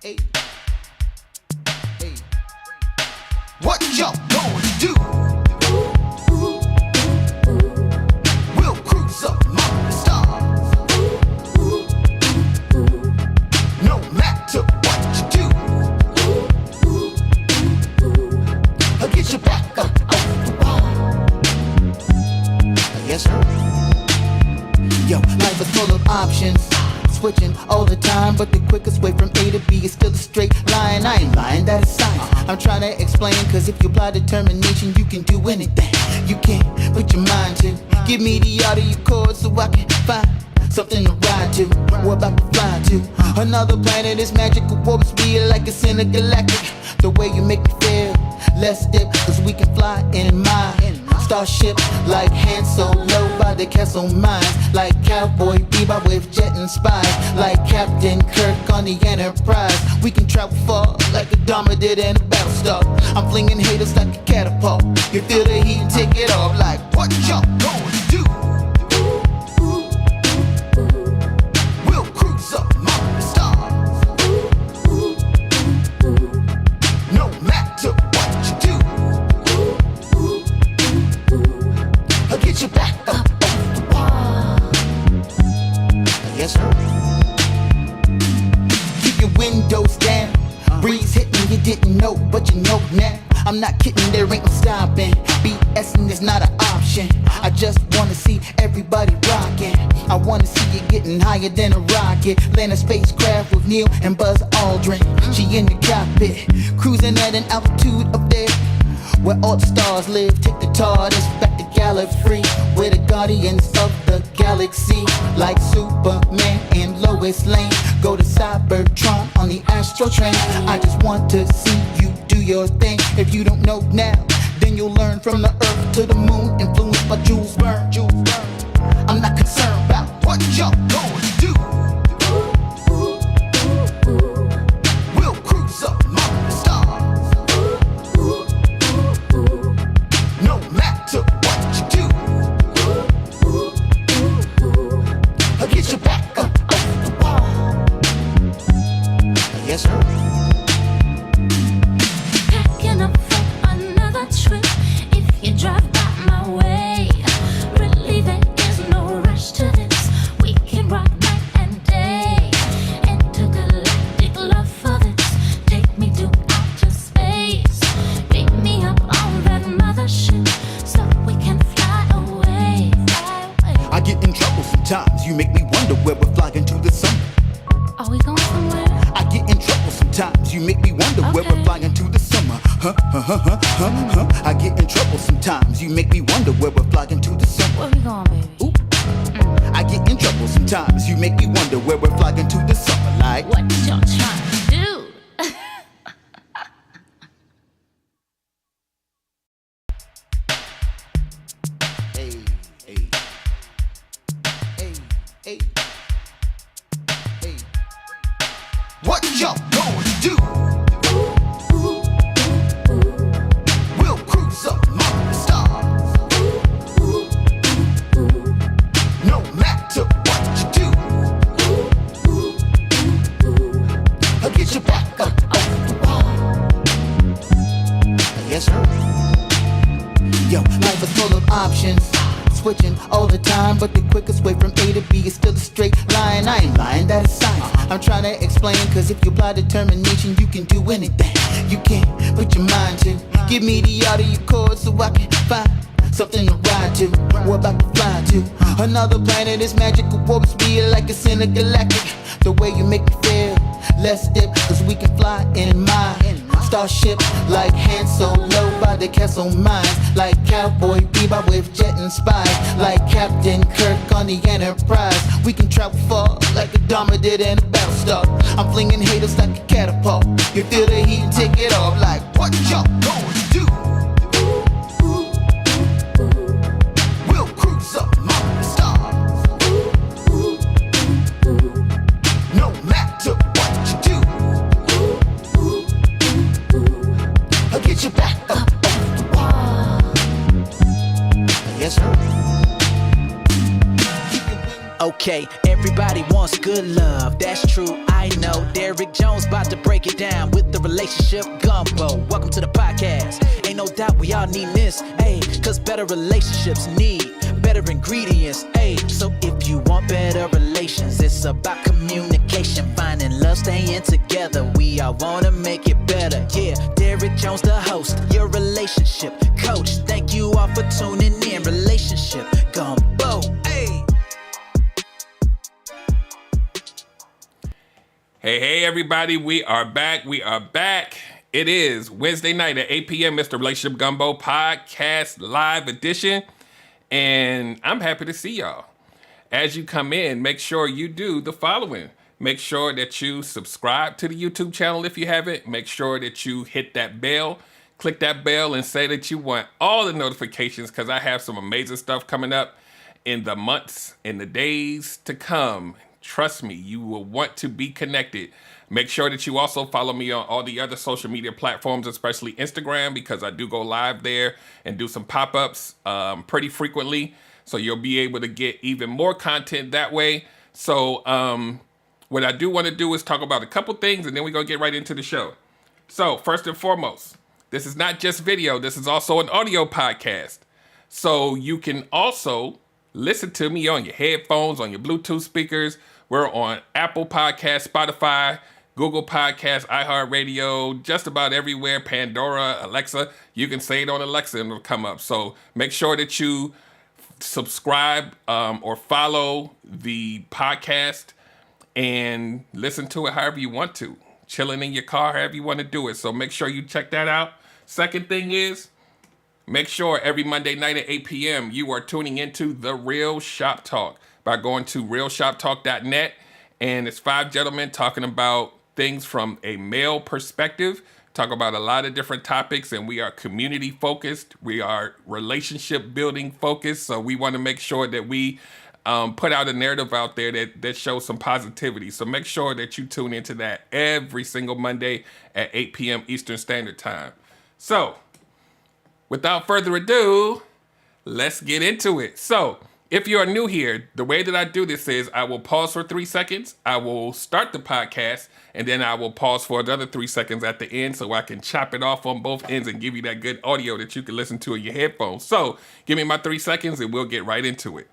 Hey, hey. What y'all gonna do? We'll cruise up among the stars. No matter what you do, I'll get you back up off the wall. Yes, sir. Yo, life is full of options, switching all the time, but the quickest way from A to B is still a straight line. I ain't lying, that is science. I'm trying to explain, cause if you apply determination, you can do anything. You can put your mind to. Give me the audio chord so I can find something to ride to. We're about to fly to another planet. Is magical, warps be like it's intergalactic. The way you make me feel, let's dip, cause we can fly in my starship like Han Solo by the castle mines, like Cowboy Bebop with jet and spies, like Captain Kirk on the Enterprise. We can travel far like a Dharma did in a battle star. I'm flinging haters like a catapult. You feel the heat, take it off. Like what y'all gonna do? We'll cruise up among the stars. No matter what you do, I'll get you back up off the wall. Yes, sir. Keep your windows down. Breeze hitting, you didn't know, but you know now. I'm not kidding, there ain't no stopping. BSing is not an option. I just wanna see everybody rocking. I wanna see you getting higher than a rocket. Land a spacecraft with Neil and Buzz Aldrin. She in the cockpit, cruising at an altitude up there where all the stars live. Take the TARDIS back to Gallifrey, where the guardians of the galaxy, like Superman and Lois Lane, go to Cybertron on the Astro train. I just want to see you do your thing. If you don't know now, then you'll learn. From the earth to the moon, influenced by Jules Verne. I'm not concerned about what y'all gonna do. We'll cruise up among the stars. No matter what you do, I'll get you back up off the wall. Yes, sir. Packing up for another trip. If you drive by my way, really there is no rush to this. We can rock night and day. Intergalactic love for this. Take me to outer space. Pick me up on that mothership so we can fly away, fly away. I get in trouble sometimes. You make me wonder where we're flying to the sun. Are we going somewhere? I get in trouble sometimes. You make me wonder where we're Okay. flying to the summer. I get in trouble sometimes. You make me wonder where we're flying to the summer. Where we going, baby? Ooh. I get in trouble sometimes. You make me wonder where we're flying to the summer. Like What y'all trying to do? hey, hey, hey, hey, hey. What y'all gonna do? We'll cruise up among the stars. No matter what you do, I'll get you back up off the wall. Yes, sir. Yo, life is full of options, switching all the time, but the quickest way from A to B is still a straight line. I ain't lying, that is science. I'm trying to explain, cause if you apply determination, you can do anything. You can put your mind to. Give me the audio chord so I can find something to ride to. We're about to fly to another planet. Is magical, warps be like it's intergalactic. The way you make me feel, let's dip, cause we can fly in my starship like Han Solo by the castle mines, like Cowboy Bebop with jet and spies, like Captain Kirk on the Enterprise. We can travel far like a Dharma did in a battle star. I'm flinging haters like a catapult. You feel the heat, take it off. Like what y'all gonna do? We'll cruise up among the stars. No matter what you do, I'll get you back up off the wall. Yes, sir. Okay, every Everybody wants good love, that's true, I know. Derek Jones about to break it down with the relationship gumbo. Welcome to the podcast. Ain't no doubt we all need this, ayy. Cause better relationships need better ingredients, ayy. So if you want better relations, it's about communication, finding love, staying together. We all wanna make it better, yeah. Derek Jones, the host, your relationship coach. Thank you all for tuning in. Relationship gumbo, ayy. Hey, everybody, we are back. It is Wednesday night at 8 p.m., Mr. Relationship Gumbo Podcast Live Edition, and I'm happy to see y'all. As you come in, make sure you do the following. Make sure that you subscribe to the YouTube channel if you haven't. Make sure that you hit that bell, click that bell, and say that you want all the notifications because I have some amazing stuff coming up in the months and the days to come. Trust me, you will want to be connected. Make sure that you also follow me on all the other social media platforms, especially Instagram, because I do go live there and do some pop-ups pretty frequently. So you'll be able to get even more content that way. So what I do want to do is talk about a couple things, and then we're going to get right into the show. So first and foremost, this is not just video. This is also an audio podcast. So you can also listen to me on your headphones, on your Bluetooth speakers. We're on Apple Podcasts, Spotify, Google Podcasts, iHeartRadio, just about everywhere, Pandora, Alexa. You can say it on Alexa and it'll come up. So make sure that you subscribe or follow the podcast and listen to it however you want to. Chilling in your car, however you want to do it. So make sure you check that out. Second thing is, make sure every Monday night at 8 p.m. you are tuning into The Real Shop Talk by going to realshoptalk.net. And it's 5 gentlemen talking about things from a male perspective, talk about a lot of different topics, and we are community focused. We are relationship building focused. So we want to make sure that we put out a narrative out there that shows some positivity. So make sure that you tune into that every single Monday at 8 p.m. Eastern Standard Time. So without further ado, let's get into it. So, if you are new here, the way that I do this is I will pause for 3 seconds, I will start the podcast, and then I will pause for another 3 seconds at the end so I can chop it off on both ends and give you that good audio that you can listen to in your headphones. So, give me my 3 seconds and we'll get right into it.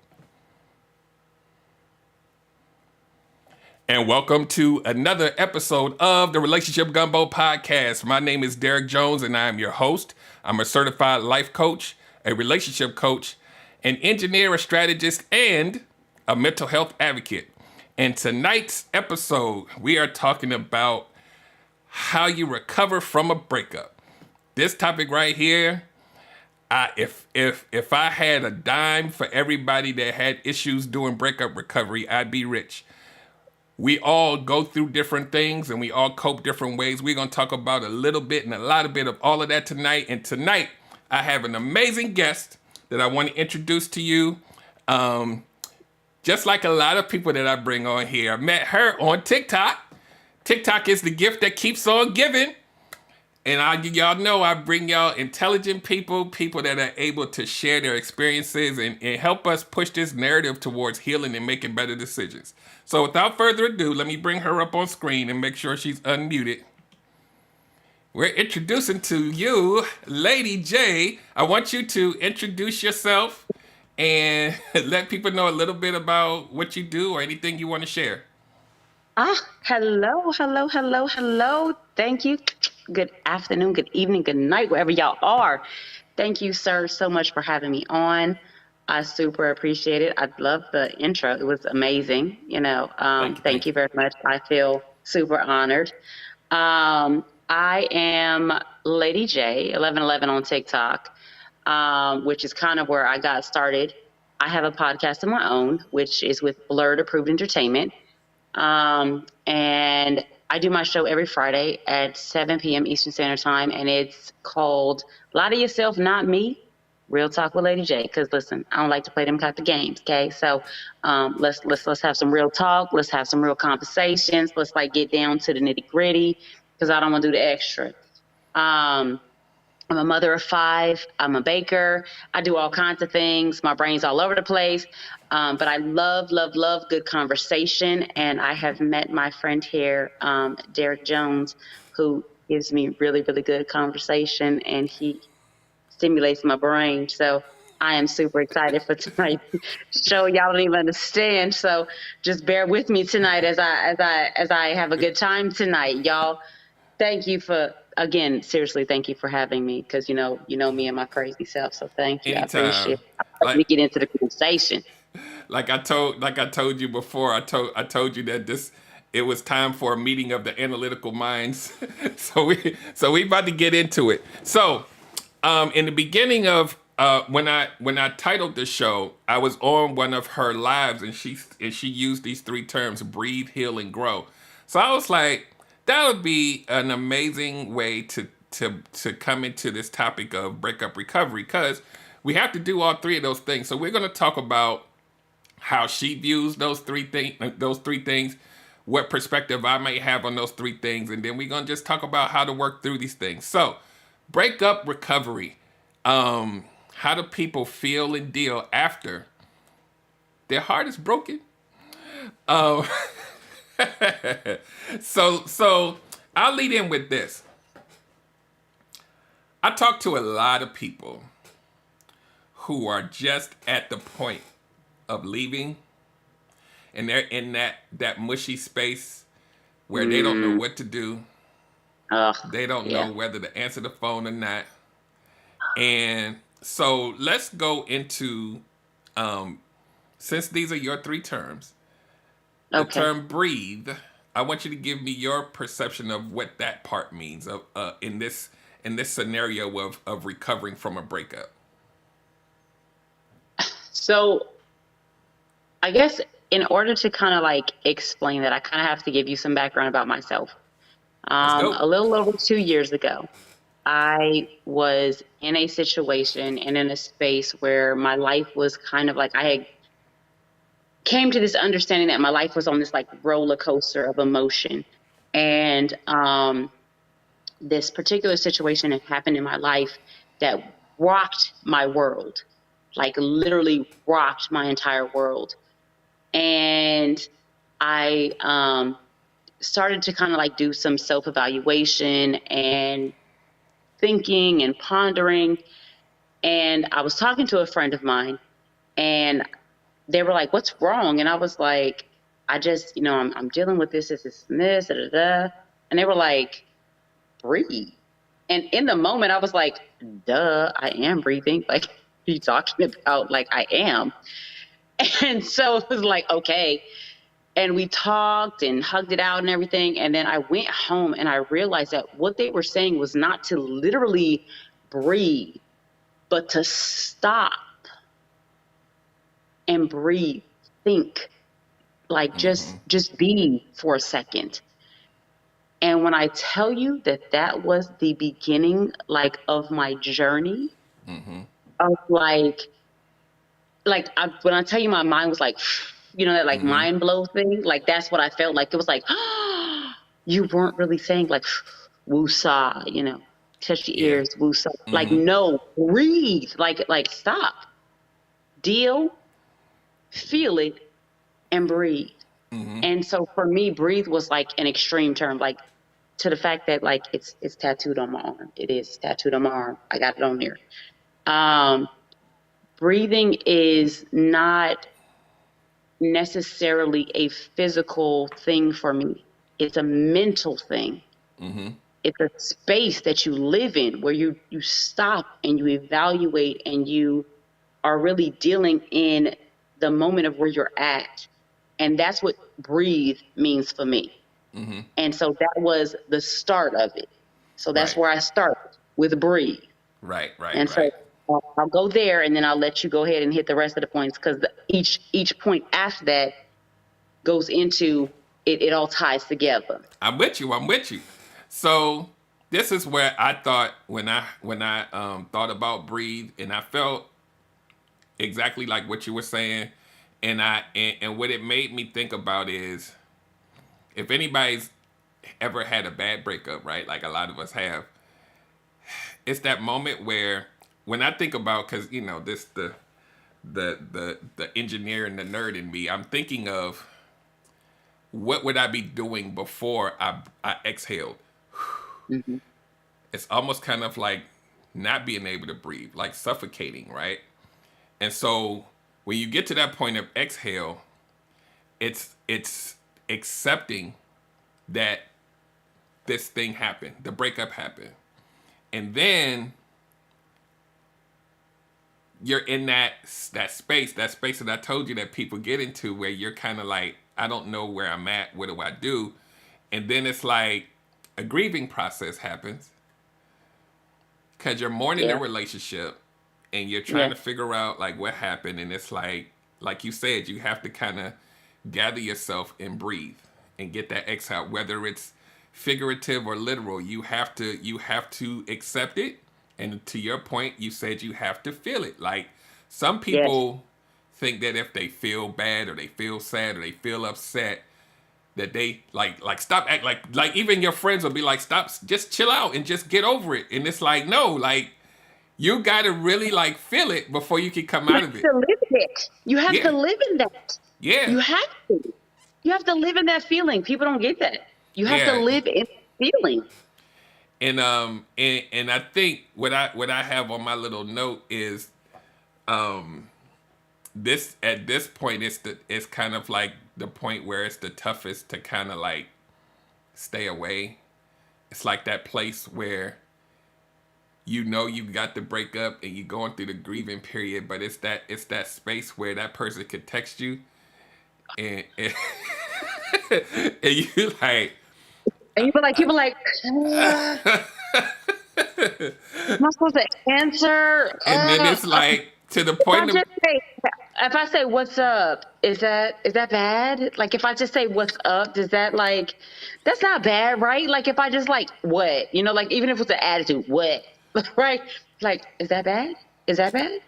And welcome to another episode of the Relationship Gumbo Podcast. My name is Derek Jones and I am your host. I'm a certified life coach, a relationship coach, an engineer, a strategist, and a mental health advocate. And tonight's episode, we are talking about how you recover from a breakup. This topic right here, if I had a dime for everybody that had issues doing breakup recovery, I'd be rich. We all go through different things and we all cope different ways. We're going to talk about a little bit and a lot of bit of all of that tonight. And tonight, I have an amazing guest that I want to introduce to you. Just like a lot of people that I bring on here, I met her on TikTok. TikTok is the gift that keeps on giving. And y'all know I bring y'all intelligent people that are able to share their experiences and help us push this narrative towards healing and making better decisions. So without further ado, let me bring her up on screen and make sure she's unmuted. We're introducing to you Lady J. I want you to introduce yourself and let people know a little bit about what you do or anything you want to share. Hello. Thank you. Good afternoon, good evening, good night, wherever y'all are. Thank you, sir, so much for having me on. I super appreciate it. I love the intro. It was amazing. Thank you very much. I feel super honored. I am Lady J, 1111 on TikTok, which is kind of where I got started. I have a podcast of my own, which is with Blurred Approved Entertainment. And I do my show every Friday at 7 p.m. Eastern Standard Time, and it's called Lie to Yourself, Not Me, Real Talk with Lady J. Because listen, I don't like to play them type of games, okay? So let's have some real talk. Let's have some real conversations. Let's get down to the nitty gritty, because I don't want to do the extra. I'm a mother of 5. I'm a baker. I do all kinds of things. My brain's all over the place. But I love, love, love good conversation. And I have met my friend here, Derek Jones, who gives me really, really good conversation, and he stimulates my brain. So I am super excited for tonight's show. Y'all don't even understand. So just bear with me tonight as I have a good time tonight, y'all. Thank you for, again, seriously, thank you for having me, because you know me and my crazy self. So thank you. I appreciate Anytime. it. Let me Like get into the conversation. like I told you before, I told you that it was time for a meeting of the analytical minds. so we about to get into it. So in the beginning of when I titled the show, I was on one of her lives, and she used these 3 terms: breathe, heal, and grow. So I was like, that would be an amazing way to come into this topic of breakup recovery, because we have to do all 3 of those things. So we're going to talk about how she views those 3 things, what perspective I may have on those 3 things, and then we're gonna just talk about how to work through these things. So, breakup recovery. How do people feel and deal after their heart is broken? Um, so I'll lead in with this. I talk to a lot of people who are just at the point of leaving, and they're in that mushy space where they don't know Mm, what to do. ugh, They don't yeah. know whether to answer the phone or not. And so let's go into, since these are your 3 terms, the Okay. term breathe. I want you to give me your perception of what that part means of in this scenario of recovering from a breakup. So I guess in order to kind of like explain that, I kind of have to give you some background about myself. Let's go. A little over 2 years ago, I was in a situation and in a space where my life was kind of like, I had came to this understanding that my life was on this like roller coaster of emotion. And this particular situation had happened in my life that rocked my world, like literally rocked my entire world. And I started to kind of like do some self evaluation and thinking and pondering. And I was talking to a friend of mine, and they were like, "What's wrong?" And I was like, "I just, I'm dealing with and this, da, da, da." And they were like, "Breathe." And in the moment, I was like, "Duh, I am breathing." Like, you talking about? Like, I am. And so it was like, okay. And we talked and hugged it out and everything. And then I went home and I realized that what they were saying was not to literally breathe, but to stop and breathe, think, like just be for a second. And when I tell you that that was the beginning, like, of my journey, of when I tell you my mind was like, that like mind blow thing, like that's what I felt like. It was like, you weren't really saying like, woosah, touch your Yeah. ears, woosah. Like, no, breathe, like stop, deal, feel it, and breathe. And so for me, breathe was like an extreme term, like to the fact that like it's tattooed on my arm. It is tattooed on my arm. I got it on there. Um, Breathing is not necessarily a physical thing for me. It's a mental thing. It's a space that you live in where you stop and you evaluate and you are really dealing in the moment of where you're at. And that's what breathe means for me. And so that was the start of it. So that's Right. where I start with breathe. Right. Right. And so Right. I'll go there, and then I'll let you go ahead and hit the rest of the points, because each point after that goes into it. It all ties together. I'm with you. I'm with you. So this is where I thought when I thought about breathe, and I felt exactly like what you were saying, and what it made me think about is, if anybody's ever had a bad breakup, right? Like a lot of us have, it's that moment where when I think about, because you know this the engineer and the nerd in me, I'm thinking of what would I be doing before I exhaled. Hmm. It's almost kind of like not being able to breathe, like suffocating, right? And so when you get to that point of exhale, it's accepting that this thing happened, the breakup happened. And then you're in that space that I told you that people get into where you're kind of like, I don't know where I'm at, what do I do? And then it's like a grieving process happens because you're mourning the Yeah. relationship and you're trying Yeah. to figure out like what happened. And it's like you said, you have to kind of gather yourself and breathe and get that exhale, whether it's figurative or literal. You have to accept it. And to your point, you said you have to feel it. Like some Yes. people think that if they feel bad or they feel sad or they feel upset, that they like stop act like even your friends will be like, stop, just chill out and just get over it. And it's like, no, like you gotta really like feel it before you can come You out have of it. to live in it. You have to Yeah. live in that. Yeah. You have to. You have to live in that feeling. People don't get that. You have to Yeah. live in that feeling. And I think what I have on my little note is this at this point it's kind of like the point where it's the toughest to kind of like stay away. It's like that place where you know you got the breakup and you're going through the grieving period, but it's that space where that person could text you and and you like And you be like, am I supposed to answer? and then it's like to the If I point of just say, if I say what's up, is that bad? Like if I just say what's up, does that like that's not bad, right? Like if I just like what, like even if it's an attitude, what, right? Like is that bad? Is that bad?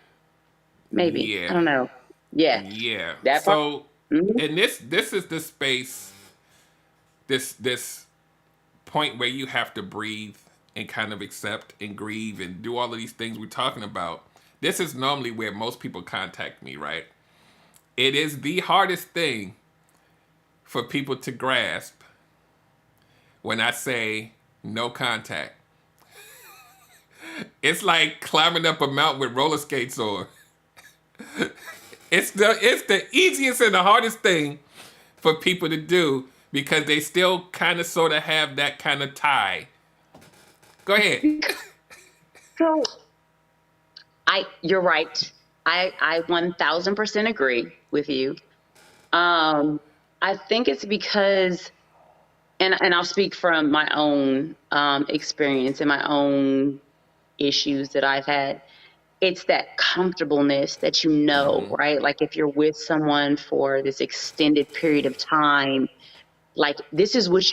Maybe I yeah. don't know. Yeah, Yeah. that part. So, Mhm. and this is the space, this point where you have to breathe and kind of accept and grieve and do all of these things we're talking about. This is normally where most people contact me, right? It is the hardest thing for people to grasp when I say no contact. It's like climbing up a mountain with roller skates on. It's the easiest and the hardest thing for people to do because they still kind of sort of have that kind of tie. Go ahead. So you're right. I 1000% agree with you. I think it's because, and I'll speak from my own experience and my own issues that I've had. It's that comfortableness that right? Like if you're with someone for this extended period of time, like this is what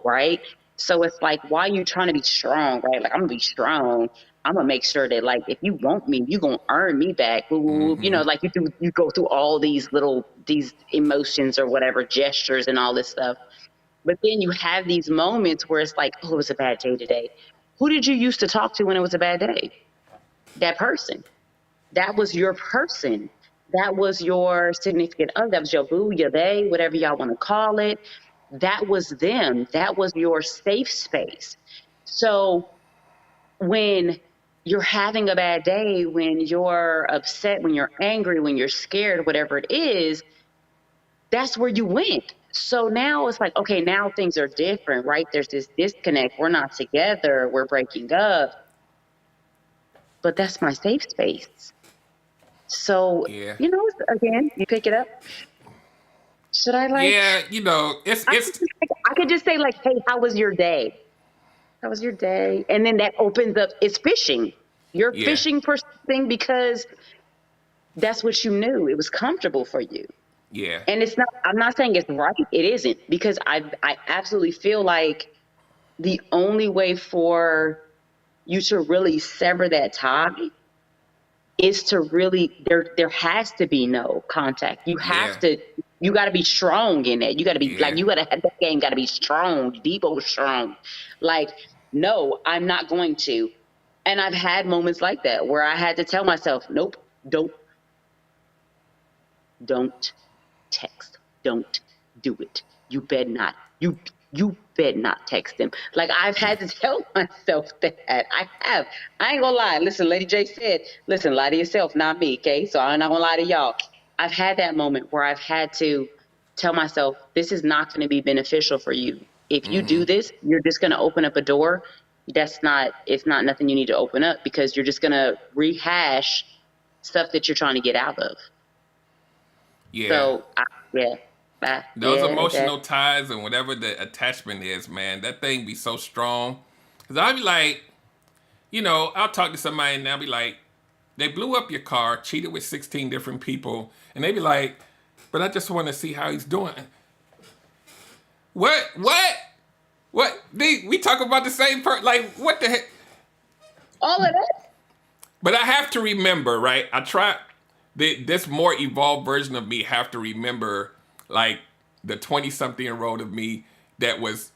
right? So it's like, why are you trying to be strong, right? Like I'm gonna be strong. I'm gonna make sure that like if you want me, you're gonna earn me back. Whoop, whoop, whoop. Like you go through all these emotions or whatever gestures and all this stuff. But then you have these moments where it's like, oh, it was a bad day today. Who did you used to talk to when it was a bad day? That person. That was your person. That was your significant other. That was your boo, your bae, whatever y'all want to call it. That was them. That was your safe space. So when you're having a bad day, when you're upset, when you're angry, when you're scared, whatever it is, that's where you went. So now it's like, okay, now things are different, right? There's this disconnect. We're not together. We're breaking up. But that's my safe space. So, Yeah. again, you pick it up. Should I like, Yeah, it's I could just say like, hey, how was your day? How was your day? And then that opens up, it's fishing. You're yeah. fishing for something because that's what you knew. It was comfortable for you. Yeah. And I'm not saying it's right. It isn't, because I absolutely feel like the only way for you to really sever that tie is to really, there has to be no contact. Yeah. You got to be strong in it. You got to be like, Yeah. you got to have that game, got to be strong, Debo strong. Like, no, I'm not going to. And I've had moments like that where I had to tell myself, nope, don't text. Don't do it. You bet not. You bet not text them. Like I've had to tell myself that. I have. I ain't gonna lie. Listen, Lady J said, listen, lie to yourself, not me, okay? So I'm not gonna lie to y'all. I've had that moment where I've had to tell myself, this is not gonna be beneficial for you. If you do this, you're just gonna open up a door. It's not nothing you need to open up because you're just gonna rehash stuff that you're trying to get out of. Yeah. So, yeah, Those yeah, emotional ties and whatever the attachment is, man, that thing be so strong. Cause I'll be like, I'll talk to somebody and they'll be like, they blew up your car, cheated with 16 different people, and they be like, but I just want to see how he's doing. What? We talk about the same person. Like, what the heck? all of that. But I have to remember, right? I try, this more evolved version of me have to remember, like, the 20-something-year-old of me that was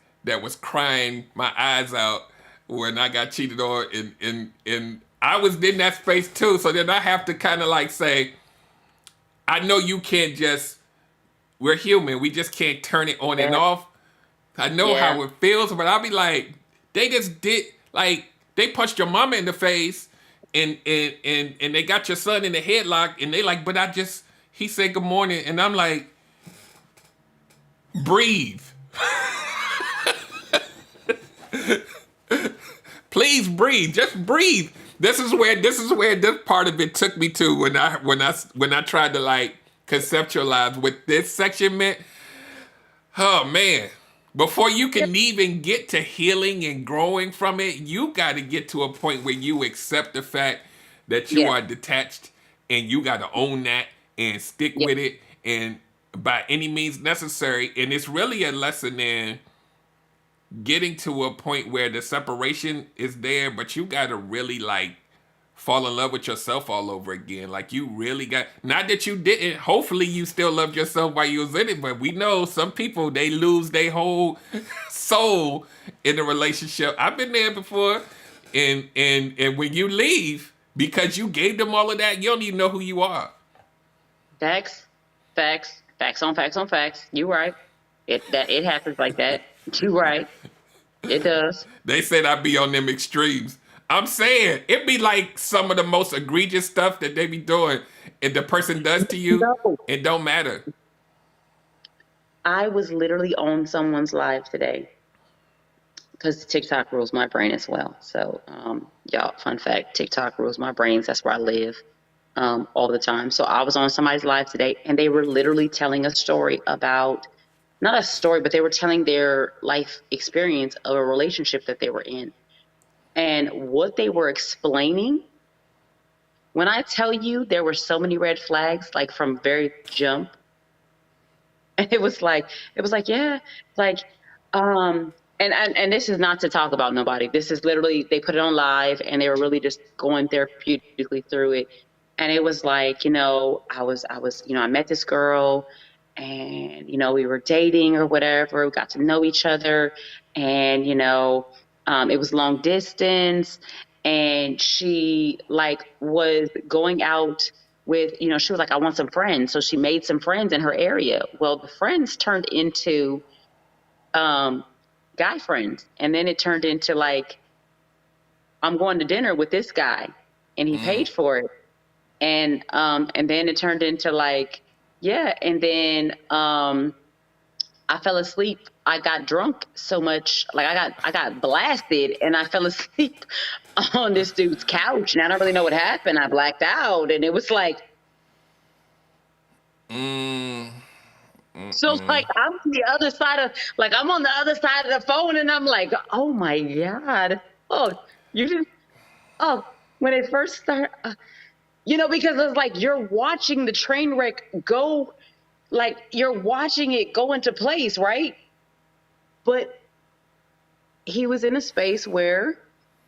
crying my eyes out when I got cheated on, and I was in that space too. So then I have to kind of like say, I know you can't just, we're human. We just can't turn it on and off. I know how it feels, but I'll be like, they just did, like, they punched your mama in the face and they got your son in the headlock and they like, but he said good morning. And I'm like, breathe. Please breathe. Just breathe. This is where this part of it took me to when I tried to like conceptualize what this section meant. Oh man. Before you can even get to healing and growing from it, you got to get to a point where you accept the fact that you are detached and you got to own that and stick with it and by any means necessary. And it's really a lesson in getting to a point where the separation is there, but you got to really like fall in love with yourself all over again. Like you really got, not that you didn't, hopefully you still loved yourself while you was in it, but we know some people, they lose their whole soul in a relationship. I've been there before. And when you leave, because you gave them all of that, you don't even know who you are. Facts on facts. You right. It happens like that. You right. It does. They said I be on them extremes. I'm saying it be like some of the most egregious stuff that they be doing, and the person does to you, No. it don't matter. I was literally on someone's live today because TikTok rules my brain as well. So, y'all, fun fact: TikTok rules my brains. That's where I live all the time. So I was on somebody's live today, and they were literally telling a story about, not a story, but they were telling their life experience of a relationship that they were in. And what they were explaining, when I tell you there were so many red flags, like from very jump, and it was like, yeah, like, and this is not to talk about nobody. This is literally, they put it on live and they were really just going therapeutically through it. And it was like, I was, I met this girl and, we were dating or whatever. We got to know each other and, it was long distance, and she like was going out with, she was like, I want some friends. So she made some friends in her area. Well, the friends turned into guy friends. And then it turned into like, I'm going to dinner with this guy and he paid for it. And then it turned into like, yeah. And then I fell asleep. I got drunk so much, like I got blasted, and I fell asleep on this dude's couch, and I don't really know what happened. I blacked out, and it was like, so like I'm on the other side of, like I'm on the other side of the phone, and I'm like, oh my God, oh you didn't, oh when it first started, because it's like you're watching the train wreck go. Like you're watching it go into place, right? But he was in a space where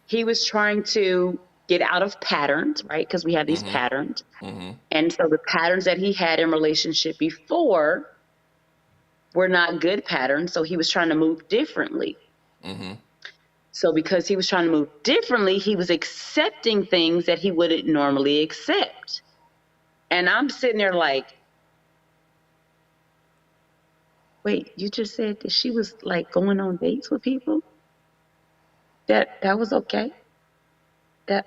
he was trying to get out of patterns, right? Because we have these patterns. And so the patterns that he had in relationship before were not good patterns. So he was trying to move differently. So because he was trying to move differently, he was accepting things that he wouldn't normally accept. And I'm sitting there like, wait, you just said that she was like going on dates with people? That was okay? That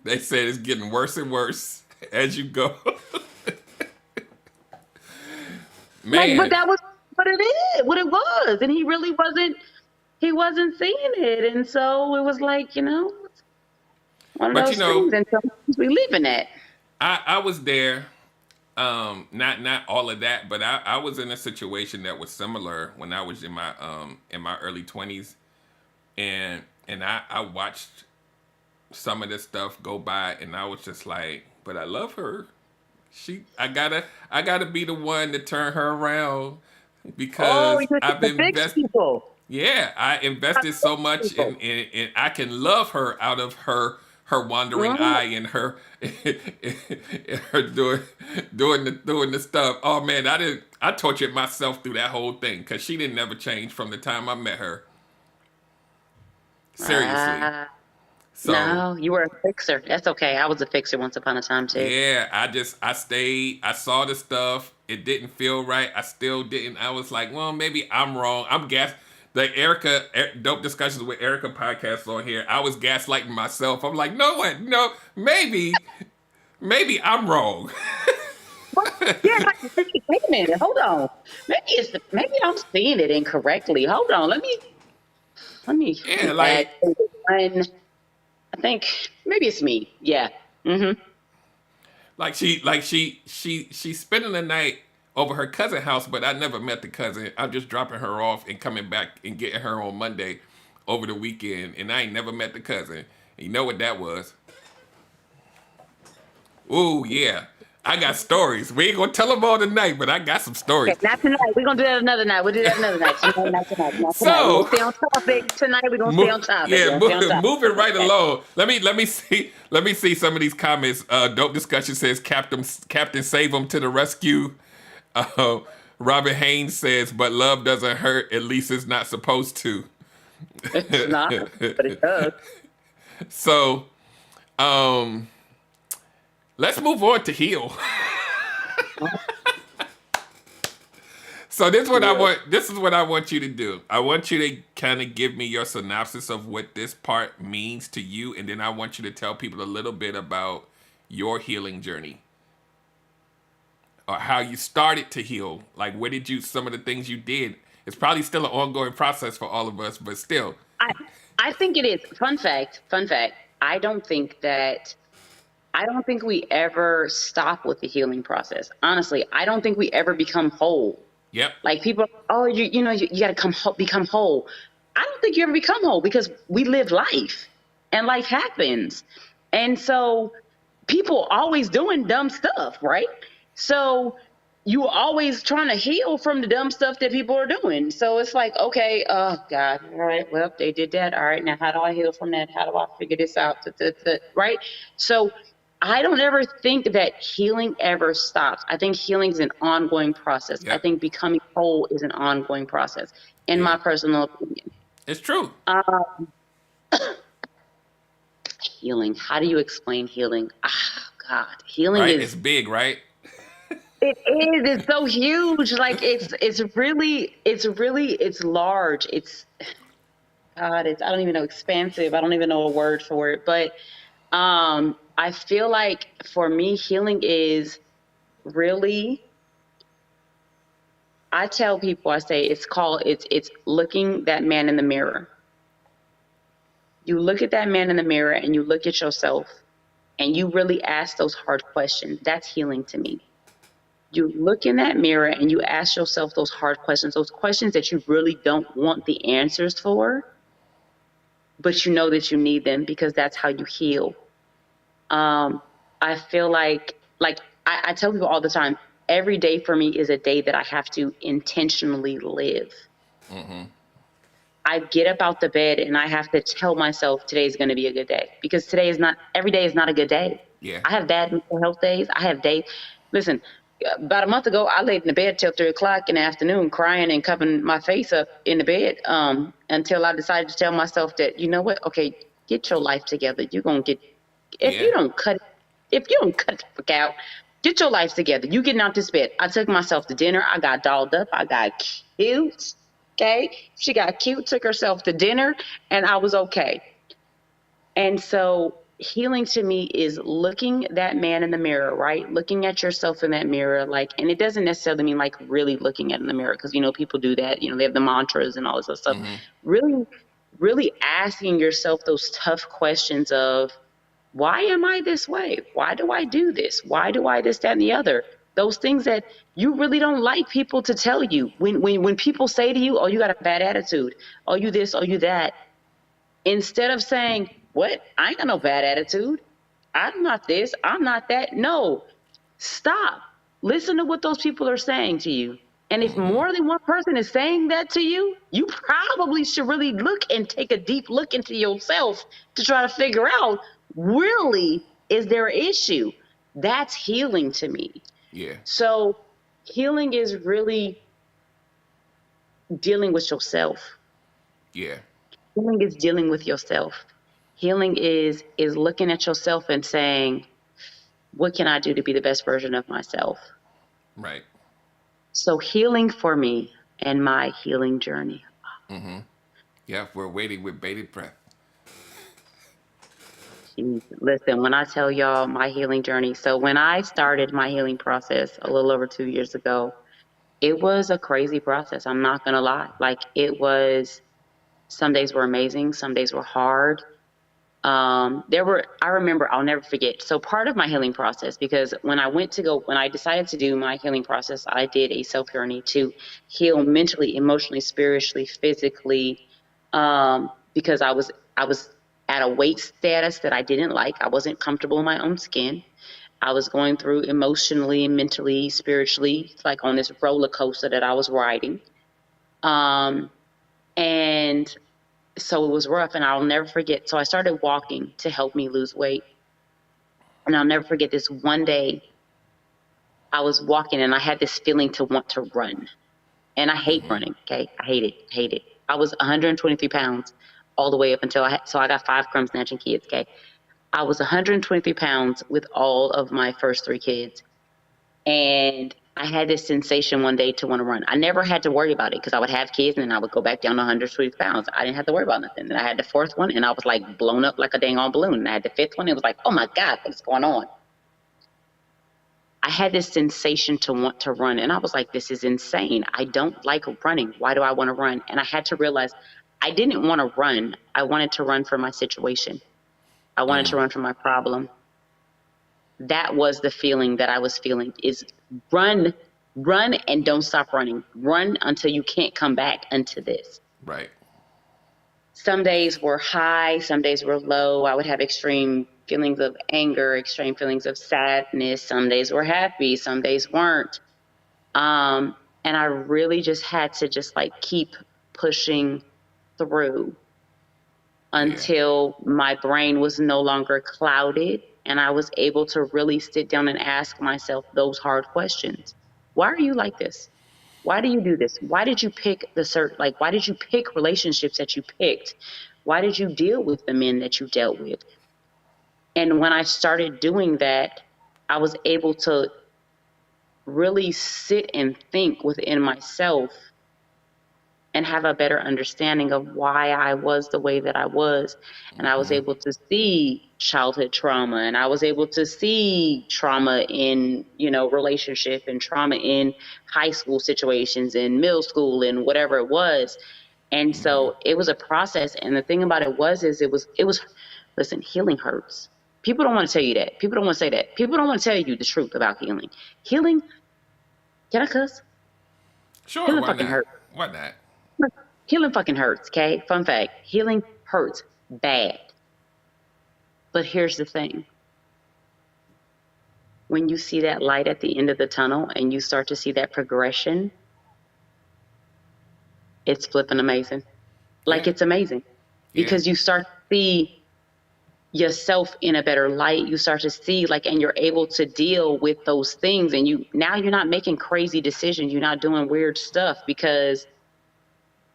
They said it's getting worse and worse as you go. like, but Man, that was what it was. And he wasn't seeing it. And so it was like, it's one of but those things. And so we live in that. I was there. Not all of that, but I was in a situation that was similar when I was in my early 20s, and I watched some of this stuff go by, and I was just like, but I love her. I gotta be the one to turn her around Oh, because you're I've the fix invested. people. Yeah, I invested so much People. in I can love her out of her wandering Mhm. eye and her her doing the stuff. Oh man, I tortured myself through that whole thing because she didn't never change from the time I met her. Seriously. Ah, So no, you were a fixer. That's okay. I was a fixer once upon a time too. yeah, I stayed. I saw the stuff. It didn't feel right. I still didn't. I was like, well, maybe I'm wrong. I'm gas. The Dope Discussions with Erica podcast on here. I was gaslighting myself. I'm like, no, what? No, maybe I'm wrong. Yeah, like, wait a minute, hold on. Maybe I'm seeing it incorrectly. Hold on, let me Yeah, add like one. I think maybe it's me. Yeah. Mm-hmm. she's spending the night over her cousin's house, but I never met the cousin. I'm just dropping her off and coming back and getting her on Monday over the weekend, and I ain't never met the cousin. And you know what that was? Ooh, yeah. I got stories. We ain't gonna tell them all tonight, but I got some Okay, stories. not tonight. We're gonna do that another night. We'll do that another night. Tonight, not tonight. Not tonight. We're gonna So, stay on topic tonight. We're gonna stay on topic. We're yeah, gonna stay on topic. moving right Okay. along. Let me see some of these comments. Dope Discussion says Captain Save 'em to the rescue. Uh, Robin Haynes says, but love doesn't hurt. At least it's not supposed to. It's not, but it does. So, um, let's move on to heal. So this is what I Yeah. want. This is what I want you to do. I want you to kind of give me your synopsis of what this part means to you, and then I want you to tell people a little bit about your healing journey, or how you started to heal. Like, what did you? Some of the things you did. It's probably still an ongoing process for all of us, but still. I I think it is. Fun fact. Fun fact. I don't think we ever stop with the healing process. Honestly, I don't think we ever become whole. Yep. Like people, oh, you got to become whole. I don't think you ever become whole because we live life, and life happens, and so people always doing dumb stuff, right? So you always trying to heal from the dumb stuff that people are doing. So it's like, okay, oh God, all right, well, they did that. All right, now how do I heal from that? How do I figure this out? Right? So I don't ever think that healing ever stops. I think healing is an ongoing process. I Yep. think becoming whole is an ongoing process, in Yeah. my personal opinion. It's true. Healing. How do you explain healing? Ah, God, healing Right. is It's big, right? it is. It's so huge. Like it's large. It's God. It's I don't even know expansive. I don't even know a word for it. But I feel like for me, healing is really. I tell people, I say it's looking that man in the mirror. You look at that man in the mirror and you look at yourself and you really ask those hard questions. That's healing to me. You look in that mirror and you ask yourself those hard questions, those questions that you really don't want the answers for, but you know that you need them because that's how you heal. I feel like I tell people all the time, every day for me is a day that I have to intentionally live. I get up out the bed and I have to tell myself today's going to be a good day because every day is not a good day. Yeah. I have bad mental health days. I have days. Listen, about a month ago, I laid in the bed till 3 o'clock in the afternoon, crying and covering my face up in the bed, until I decided to tell myself that, you know what? Okay, get your life together. You're gonna get if Yeah. you don't cut the fuck out, get your life together. You getting out this bed. I took myself to dinner. I got dolled up. I got cute. Okay, she got cute. Took herself to dinner, and I was okay. And so healing to me is looking that man in the mirror, right? Looking at yourself in that mirror, like, and it doesn't necessarily mean like really looking at in the mirror, because people do that. They have the mantras and all this other stuff. Really, really asking yourself those tough questions of, why am I this way? Why do I do this? Why do I this, that, and the other? Those things that you really don't like people to tell you. When people say to you, oh, you got a bad attitude, oh, you this, oh, you that, instead of saying, what? I ain't got no bad attitude. I'm not this, I'm not that. No, stop. Listen to what those people are saying to you. And if more than one person is saying that to you, you probably should really look and take a deep look into yourself to try to figure out, really, is there an issue? That's healing to me. Yeah. So healing is really dealing with yourself. Yeah. Healing is dealing with yourself. Healing is looking at yourself and saying, what can I do to be the best version of myself? Right. So healing for me and my healing journey. Yeah, we're waiting with bated breath. Listen, when I tell y'all my healing journey, so when I started my healing process a little over 2 years ago, it was a crazy process. I'm not going to lie. Like, it was, some days were amazing, some days were hard. I remember, I'll never forget. So part of my healing process, because when I decided to do my healing process, I did a self journey to heal mentally, emotionally, spiritually, physically, because I was at a weight status that I didn't like. I wasn't comfortable in my own skin. I was going through emotionally, mentally, spiritually, like on this roller coaster that I was riding. And so it was rough, and I'll never forget. So I started walking to help me lose weight. And I'll never forget this one day I was walking and I had this feeling to want to run. And I hate running, okay? I hate it. I was 123 pounds all the way up until so I got 5 crumb snatching kids, okay? I was 123 pounds with all of my first 3 kids. And I had this sensation one day to want to run. I never had to worry about it because I would have kids and then I would go back down to 120 pounds. I didn't have to worry about nothing. And I had the 4th one and I was like blown up like a dang on balloon. And I had the 5th one. It was like, oh my God, what's going on? I had this sensation to want to run. And I was like, this is insane. I don't like running. Why do I want to run? And I had to realize I didn't want to run. I wanted to run from my situation. I wanted to run from my problem. That was the feeling that I was feeling, is run and don't stop running. Run until you can't come back into this. Right. Some days were high, some days were low. I would have extreme feelings of anger, extreme feelings of sadness. Some days were happy, some days weren't. And I really just had to just like keep pushing through until my brain was no longer clouded and I was able to really sit down and ask myself those hard questions. Why are you like this? Why do you do this? Why did you pick why did you pick relationships that you picked? Why did you deal with the men that you dealt with? And when I started doing that, I was able to really sit and think within myself and have a better understanding of why I was the way that I was. And I was able to see childhood trauma, and I was able to see trauma in, relationship, and trauma in high school situations and middle school and whatever it was. And so it was a process. And the thing about it was listen, healing hurts. People don't want to tell you that. People don't want to say that. People don't want to tell you the truth about healing. Healing, can I cuss? Sure, Healing why fucking not? hurts. Why not? Healing fucking hurts, okay? Fun fact, healing hurts bad. But here's the thing. When you see that light at the end of the tunnel and you start to see that progression, it's flipping amazing. Like, Yeah. it's amazing. Because you start to see yourself in a better light. You start to see like, and you're able to deal with those things. And now you're not making crazy decisions. You're not doing weird stuff because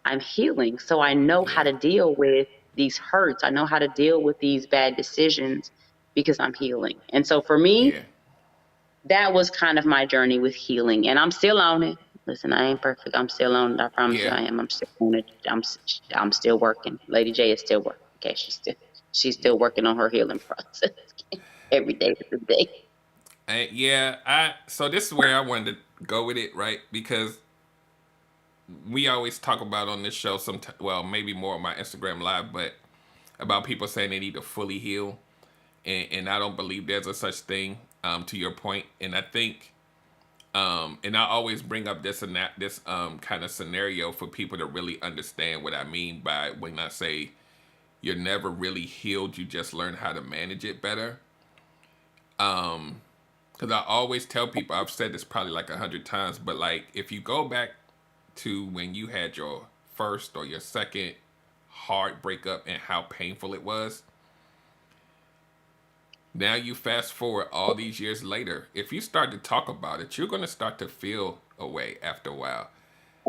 I'm healing. So I know how Yeah. to deal with these hurts. I know how to deal with these bad decisions because I'm healing. And so for Yeah. me, that was kind of my journey with healing. And I'm still on it. Listen, I ain't perfect. I'm still on it. I promise you Yeah. I am. I'm still on it. I'm still working. Lady J is still working. Okay, she's still working on her healing process. Every day is a day. Yeah, I so this is where I wanted to go with it, right? Because we always talk about on this show sometimes, well, maybe more on my Instagram live, but about people saying they need to fully heal, and I don't believe there's a such thing. To your point, and I think, and I always bring up this and that, this kind of scenario for people to really understand what I mean by when I say you're never really healed, you just learn how to manage it better. Because I always tell people, I've said this probably like 100 times, but like if you go back to when you had your first or your second hard breakup and how painful it was, now you fast forward all these years later, if you start to talk about it, you're going to start to feel a way after a while.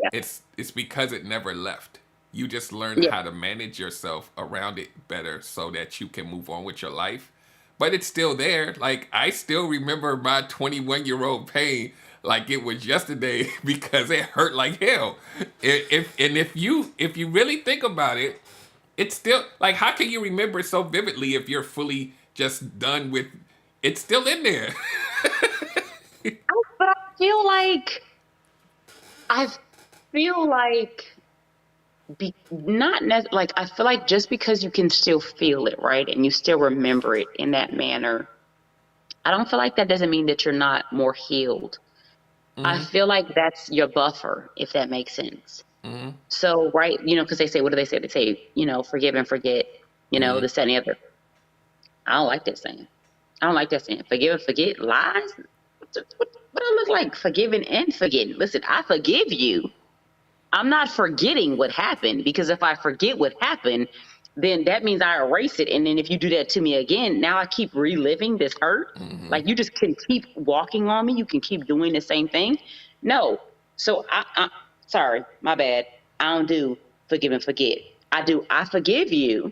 Yeah. It's because it never left. You just learned Yeah. how to manage yourself around it better so that you can move on with your life. But it's still there. Like I still remember my 21-year-old pain like it was yesterday because it hurt like hell. If you really think about it, it's still like how can you remember it so vividly if you're fully just done with it's still in there. But I feel like not like I feel like just because you can still feel it, right, and you still remember it in that manner, I don't feel like that doesn't mean that you're not more healed. I Hmm. feel like that's your buffer, if that makes sense. Hmm. So, right, because they say, what do they say? They say, forgive and forget, Hmm. this, that, and the other. I don't like that saying. I don't like that saying. Forgive and forget lies. What do I look like? Forgiving and forgetting. Listen, I forgive you. I'm not forgetting what happened because if I forget what happened, then that means I erase it. And then if you do that to me again, now I keep reliving this hurt. Hmm. Like you just can keep walking on me. You can keep doing the same thing. No. So sorry, my bad. I don't do forgive and forget. I forgive you.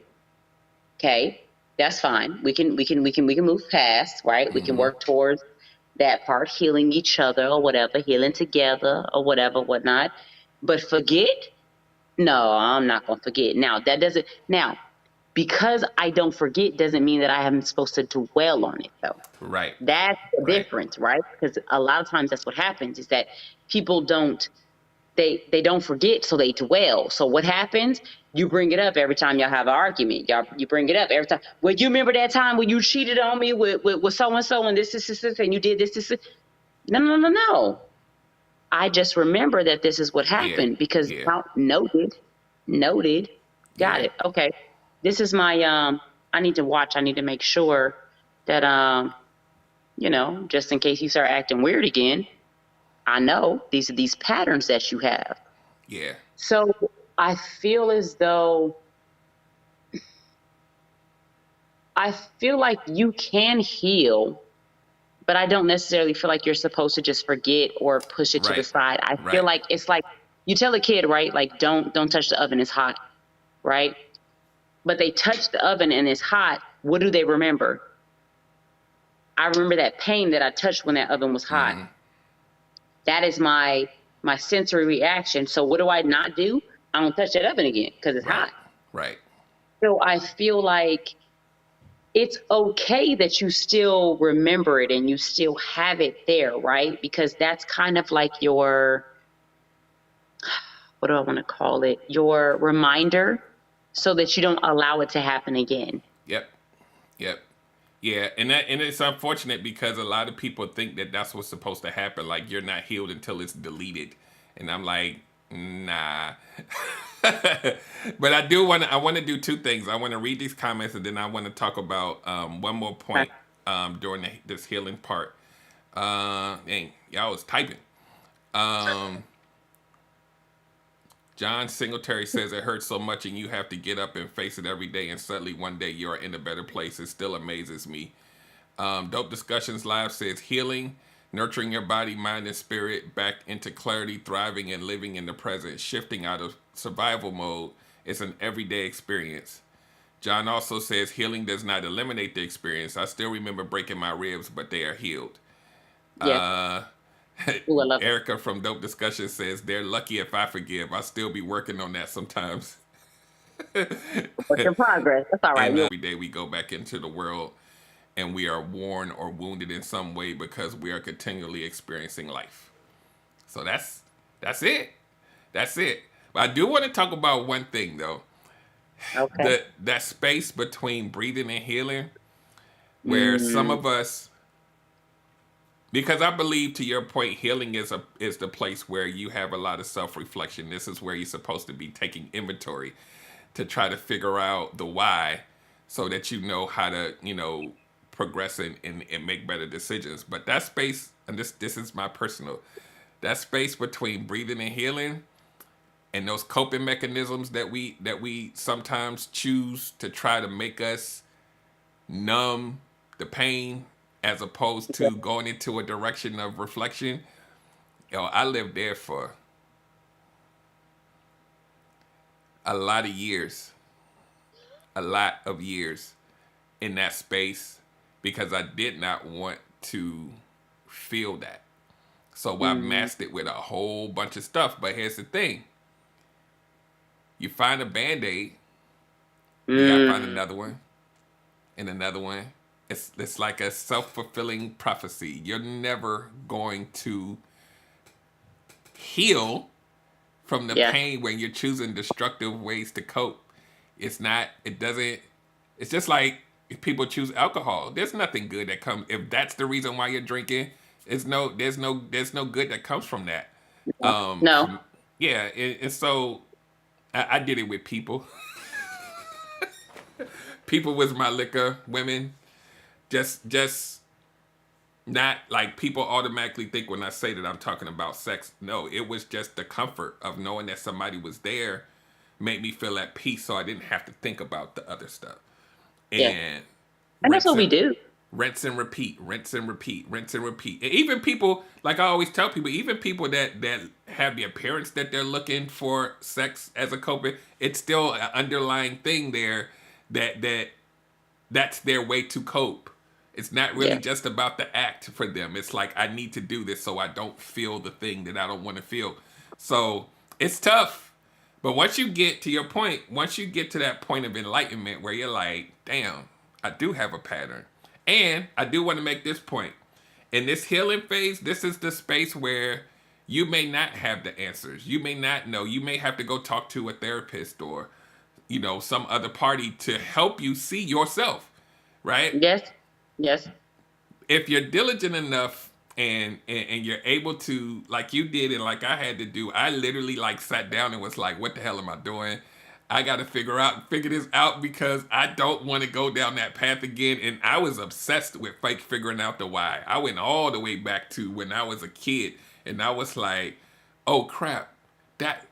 Okay. That's fine. We can move past, right? We can Hmm. work towards that part, healing each other or whatever, healing together or whatever, whatnot. But forget, no, I'm not gonna forget. Now, because I don't forget doesn't mean that I am supposed to dwell on it though. Right. That's the Right. difference, right? Because a lot of times that's what happens is that people don't forget, so they dwell. So what happens? You bring it up every time y'all have an argument. You bring it up every time. Well, you remember that time when you cheated on me with so and so and this, and you did this. No, no, no, no. I just remember that this is what Yeah. happened because Yeah. noted, got Yeah. it. Okay, this is my I need to watch. I need to make sure that just in case you start acting weird again, I know these are these patterns that you have. Yeah. So I feel as though I feel like you can heal, but I don't necessarily feel like you're supposed to just forget or push it to the Right. side. I feel Right. like it's like you tell a kid, right? Like don't touch the oven, it's hot, right? But they touch the oven and it's hot. What do they remember? I remember that pain that I touched when that oven was hot. Hmm. That is my sensory reaction. So what do I not do? I don't touch that oven again because it's Right. hot. Right. So I feel like it's okay that you still remember it and you still have it there, right? Because that's kind of like your, what do I want to call it? Your reminder so that you don't allow it to happen again. Yep. Yep. Yeah, and it's unfortunate because a lot of people think that that's what's supposed to happen. Like you're not healed until it's deleted, and I'm like, nah. But I want to do two things. I want to read these comments, and then I want to talk about one more point during this healing part. Dang, y'all was typing. Um, John Singletary says it hurts so much and you have to get up and face it every day, and suddenly one day you're in a better place. It still amazes me. Dope Discussions Live says healing, nurturing your body, mind, and spirit back into clarity, thriving and living in the present, shifting out of survival mode is an everyday experience. John also says healing does not eliminate the experience. I still remember breaking my ribs, but they are healed. Yes. Ooh, I love it. Erica from Dope Discussion says they're lucky if I forgive. I still be working on that sometimes. Work in progress. That's all right. And every day we go back into the world and we are worn or wounded in some way because we are continually experiencing life. So that's it. That's it. But I do want to talk about one thing though. Okay. That space between breathing and healing, where some of us, because I believe, to your point, healing is the place where you have a lot of self-reflection. This is where you're supposed to be taking inventory to try to figure out the why, so that you know how to, progress and make better decisions. But that space, and this is my personal, that space between breathing and healing, and those coping mechanisms that we sometimes choose to try to make us numb the pain, as opposed to going into a direction of reflection. I lived there for a lot of years in that space, because I did not want to feel that. So I masked it with a whole bunch of stuff. But here's the thing. You find a Band-Aid, you gotta find another one, and another one. It's like a self-fulfilling prophecy. You're never going to heal from the pain when you're choosing destructive ways to cope. It's just like if people choose alcohol. There's nothing good that comes, if that's the reason why you're drinking, there's no good that comes from that. No. Yeah, and so I did it with people. People was my liquor. Women, just not like people automatically think when I say that I'm talking about sex. No, it was just the comfort of knowing that somebody was there made me feel at peace, so I didn't have to think about the other stuff. And that's what we do. Rinse and repeat, rinse and repeat, rinse and repeat. And even people, like I always tell people, even people that have the appearance that they're looking for sex as a coping, it's still an underlying thing there that's their way to cope. It's not really just about the act for them. It's like, I need to do this so I don't feel the thing that I don't want to feel. So it's tough. But once you get to your point, once you get to that point of enlightenment where you're like, damn, I do have a pattern. And I do want to make this point. In this healing phase, this is the space where you may not have the answers. You may not know. You may have to go talk to a therapist or, some other party to help you see yourself, right? Yes. If you're diligent enough and you're able to, like you did and like I had to do, I literally sat down and was like, what the hell am I doing? I got to figure this out because I don't want to go down that path again. And I was obsessed with figuring out the why. I went all the way back to when I was a kid, and I was like, oh crap, that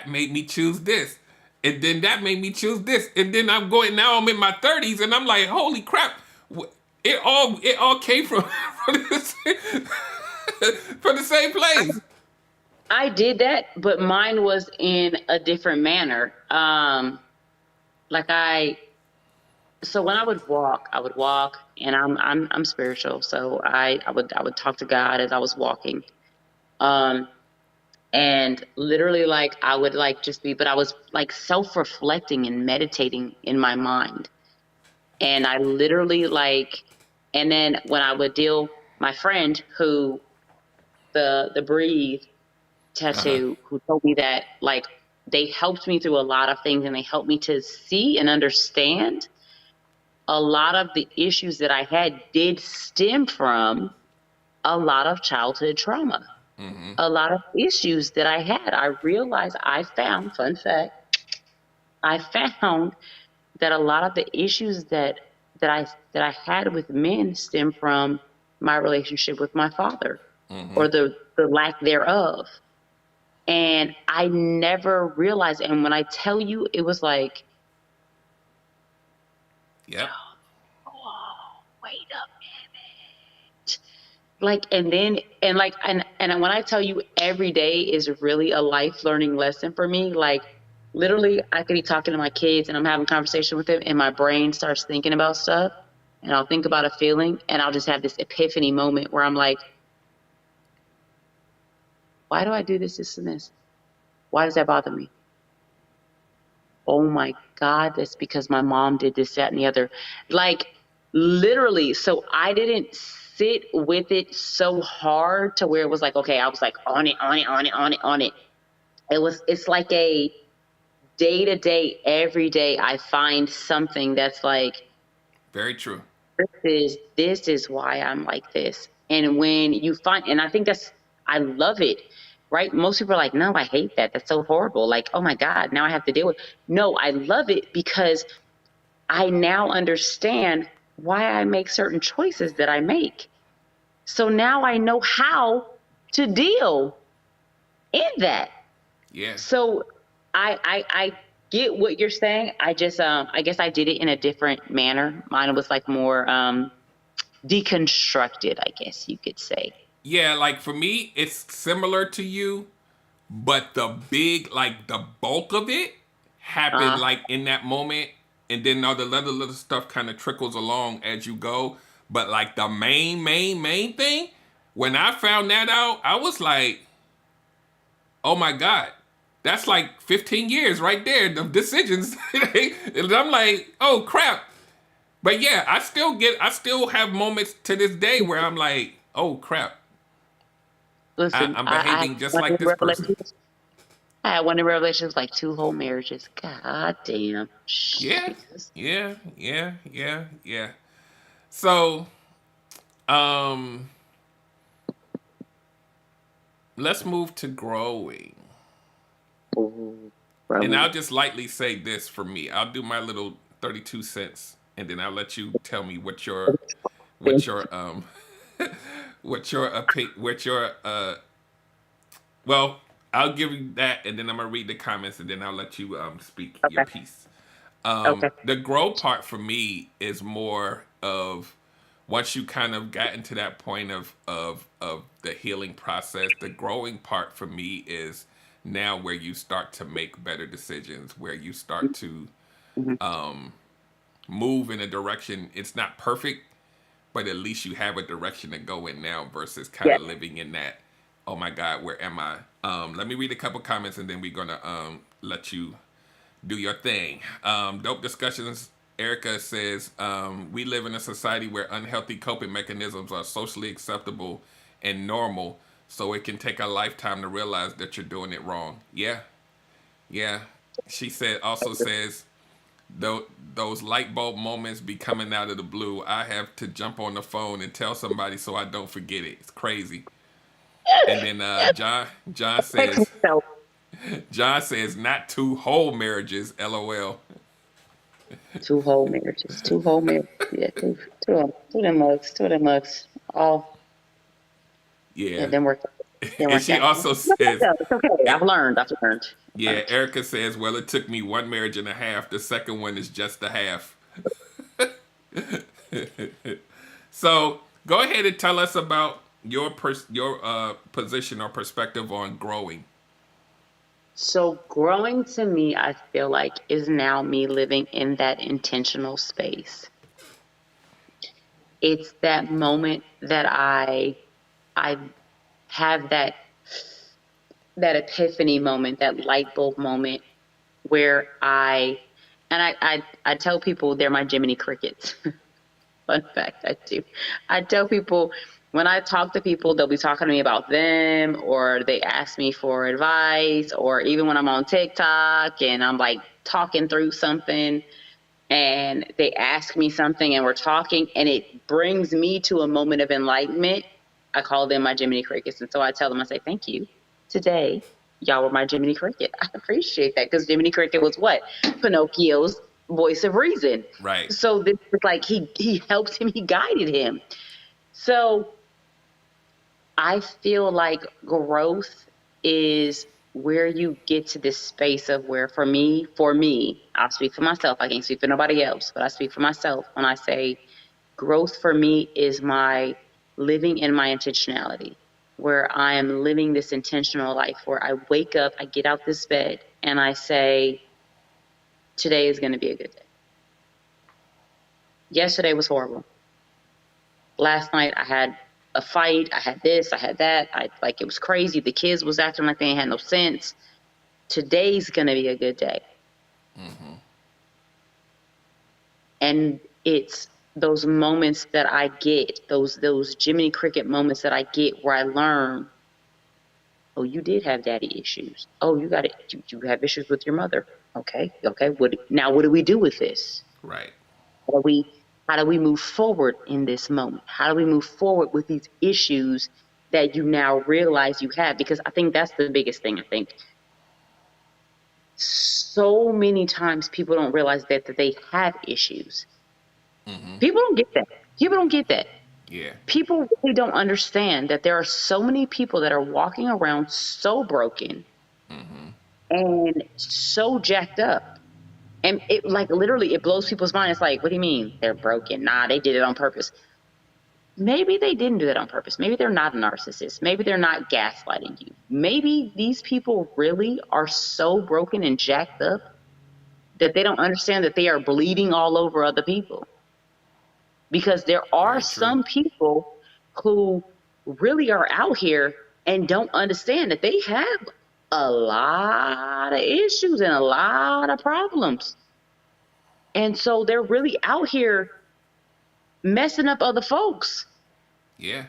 made me choose this. And then that made me choose this. And then I'm in my 30s and I'm like, holy crap. It all came from from the same place. I did that, but mine was in a different manner. So when I would walk, and I'm spiritual, so I would talk to God as I was walking, and literally I would just be, but I was self-reflecting and meditating in my mind, and I literally and then when I would deal, my friend who the breathe tattoo, who told me that they helped me through a lot of things, and they helped me to see and understand a lot of the issues that I had did stem from a lot of childhood trauma. A lot of issues that I had, I realized, fun fact, I found that a lot of the issues that I had with men stem from my relationship with my father, or the lack thereof. And I never realized. And when I tell you, it was like, Yep. oh, wait a minute. Like, and then, and like, and when I tell you every day is really a life learning lesson for me, like, literally, I could be talking to my kids and I'm having a conversation with them, and my brain starts thinking about stuff. And I'll think about a feeling, and I'll just have this epiphany moment where I'm like, why do I do this, and this? Why does that bother me? Oh my God, that's because my mom did this, that, and the other. Like, literally. So I didn't sit with it so hard to where it was like, okay, I was like on it, on it, on it, on it, on it. It's like a day to day, every day I find something that's like, Very true. this is why I'm like this. And when you find, and I think I love it, right? Most people are like, no, I hate that. That's so horrible. Like, oh my God, now I have to deal with. No, I love it because I now understand why I make certain choices that I make. So now I know how to deal in that. Yeah. So I get what you're saying. I just I guess I did it in a different manner. Mine was like more deconstructed, I guess you could say. Yeah, like for me, it's similar to you, but the bulk of it happened Uh, like in that moment, and then all the little stuff kind of trickles along as you go. But like the main thing, when I found that out, I was like, oh my God, that's like 15 years right there of decisions. And I'm like, oh crap. But yeah, I still have moments to this day where I'm like, oh crap, Listen, I'm I had behaving just one in like this person. Revelation. I had one in Revelations like two whole marriages. God damn. Yeah, Jesus. yeah. So, um, let's move to growing. Ooh, And growing. I'll just lightly say this for me. I'll do my little 32 cents, and then I'll let you tell me what your what your well, I'll give you that, and then I'm gonna read the comments, and then I'll let you speak your Okay. piece. Okay. The grow part for me is more of once you kind of got into that point of the healing process. The growing part for me is now where you start to make better decisions, where you start to Mm-hmm. move in a direction. It's not perfect, but at least you have a direction to go in now versus kind Yeah. of living in that, oh my God, where am I? Let me read a couple comments, and then we're gonna let you do your thing. Dope discussions. Erica says, we live in a society where unhealthy coping mechanisms are socially acceptable and normal, so it can take a lifetime to realize that you're doing it wrong. Yeah, yeah. She also says, those light bulb moments be coming out of the blue. I have to jump on the phone and tell somebody so I don't forget it. It's crazy. And then Fix myself. John says, not two whole marriages. LOL. Two whole marriages. Two whole marriages. Yeah, two of them mugs. Two of them mugs. All, yeah, Yeah. didn't work. Didn't And work she out. also says, It's okay. eh, I've learned. I've learned. yeah, Erica says, well, it took me one marriage and a half. The second one is just a half. So go ahead and tell us about your position or perspective on growing. So growing to me, I feel like is now me living in that intentional space. It's that moment that I have that epiphany moment, that light bulb moment where I tell people they're my Jiminy Crickets. Fun fact, I do. I tell people when I talk to people, they'll be talking to me about them, or they ask me for advice, or even when I'm on TikTok and I'm like talking through something and they ask me something and we're talking and it brings me to a moment of enlightenment. I call them my Jiminy Crickets. And so I tell them, I say, thank you. Today, y'all were my Jiminy Cricket. I appreciate that because Jiminy Cricket was what? Pinocchio's voice of reason. Right. So this was like he helped him, he guided him. So I feel like growth is where you get to this space of where for me, I'll speak for myself. I can't speak for nobody else, but I speak for myself when I say growth for me is my living in my intentionality, where I am living this intentional life, where I wake up, I get out this bed, and I say, today is going to be a good day. Yesterday was horrible. Last night I had a fight. I had this, I had that. It was crazy. The kids was acting like they ain't had no sense. Today's going to be a good day. And it's those moments that I get, those Jiminy Cricket moments that I get where I learn, oh, you did have daddy issues. Oh, you got it. You have issues with your mother. Okay. What do we do with this? Right. How do we move forward in this moment? How do we move forward with these issues that you now realize you have? Because I think that's the biggest thing. I think so many times people don't realize that they have issues. People don't get that. Yeah. People really don't understand that there are so many people that are walking around so broken and so jacked up. And it literally it blows people's mind. It's like, what do you mean they're broken? Nah, they did it on purpose. Maybe they didn't do that on purpose. Maybe they're not a narcissist. Maybe they're not gaslighting you. Maybe these people really are so broken and jacked up that they don't understand that they are bleeding all over other people. Because there are some people who really are out here and don't understand that they have a lot of issues and a lot of problems. And so they're really out here messing up other folks. Yeah.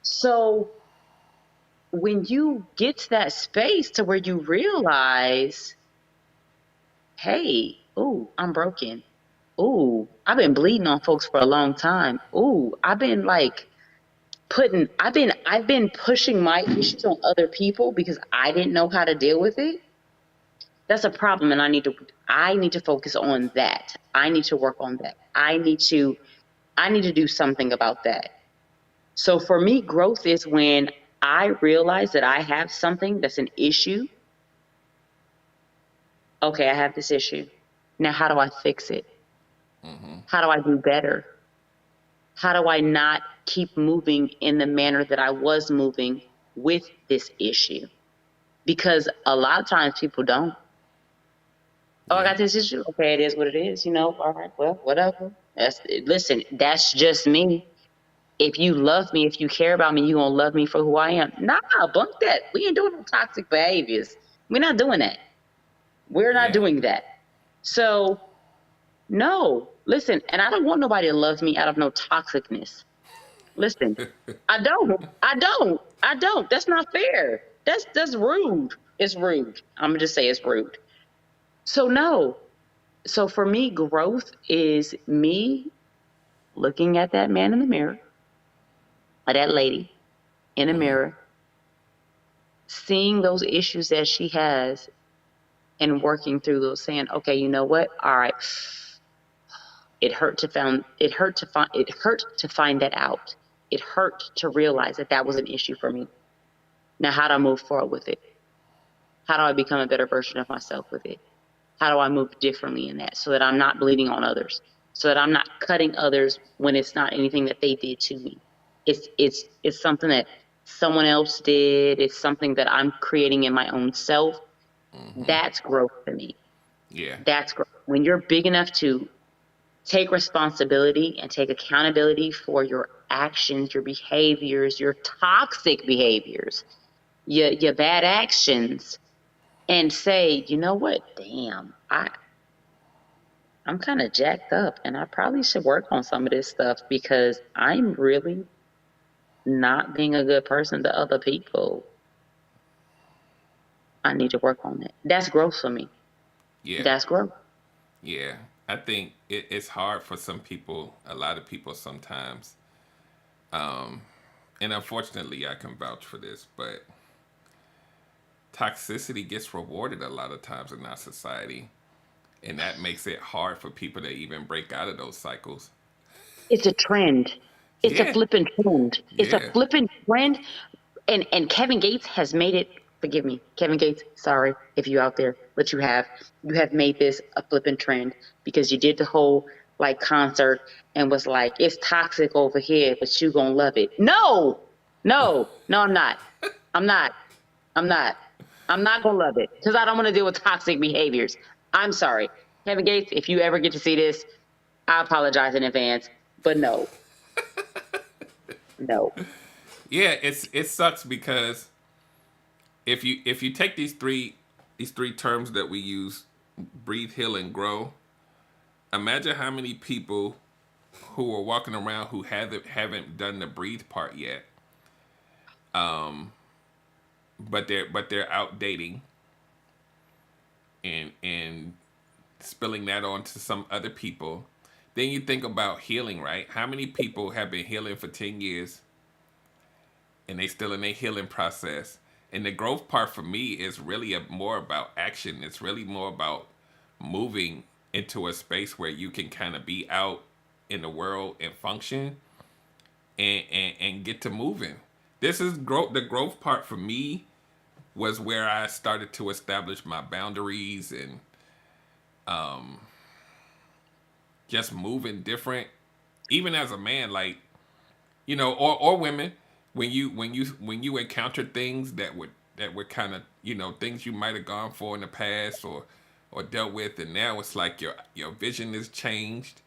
So when you get to that space to where you realize, hey, ooh, I'm broken. Ooh, I've been bleeding on folks for a long time. Ooh, I've been pushing my issues on other people because I didn't know how to deal with it. That's a problem, and I need to focus on that. I need to work on that. I need to do something about that. So for me, growth is when I realize that I have something that's an issue. Okay, I have this issue. Now, how do I fix it? How do I do better? How do I not keep moving in the manner that I was moving with this issue? Because a lot of times people don't. Oh, I got this issue. Okay, it is what it is. All right, well, whatever. Listen, that's just me. If you love me, if you care about me, you're going to love me for who I am. Nah, bunk that. We ain't doing no toxic behaviors. We're not doing that. We're not doing that. So, no, listen, and I don't want nobody to love me out of no toxicness. Listen, I don't. That's not fair. That's rude. It's rude. I'm going to just say it's rude. So, no. So, for me, growth is me looking at that man in the mirror, or that lady in a mirror, seeing those issues that she has and working through those, saying, okay, you know what? All right. It hurt to find that out. It hurt to realize that was an issue for me. Now, how do I move forward with it? How do I become a better version of myself with it? How do I move differently in that so that I'm not bleeding on others, so that I'm not cutting others when it's not anything that they did to me? It's something that someone else did. It's something that I'm creating in my own self. That's growth for me. Yeah. That's growth. When you're big enough to take responsibility and take accountability for your actions, your behaviors, your toxic behaviors, your bad actions, and say, you know what? Damn, I'm kind of jacked up and I probably should work on some of this stuff because I'm really not being a good person to other people. I need to work on it. That's growth for me. Yeah. That's growth. Yeah. I think it's hard for some people, a lot of people sometimes. And unfortunately, I can vouch for this, but toxicity gets rewarded a lot of times in our society. And that makes it hard for people to even break out of those cycles. It's a trend. It's a flipping trend. It's a Yeah. flipping trend. And Kevin Gates has made it Forgive me, Kevin Gates. Sorry if you out there, but you have made this a flipping trend because you did the whole like concert and was like, it's toxic over here, but you gonna love it. No, no, I'm not. I'm not. I'm not. I'm not gonna love it because I don't want to deal with toxic behaviors. I'm sorry, Kevin Gates. If you ever get to see this, I apologize in advance. But no, no. Yeah, it sucks because if you take these three terms that we use, breathe, heal, and grow, imagine how many people who are walking around who haven't done the breathe part yet. But they're out dating and spilling that on to some other people. Then you think about healing, right? How many people have been healing for 10 years and they still in their healing process? And the growth part for me is really more about action. It's really more about moving into a space where you can kind of be out in the world and function and get to moving. This is growth. The growth part for me was where I started to establish my boundaries and just moving different. Even as a man, like, or women, when you encounter things that were kind of, things you might have gone for in the past or dealt with, and now it's like your vision is changed,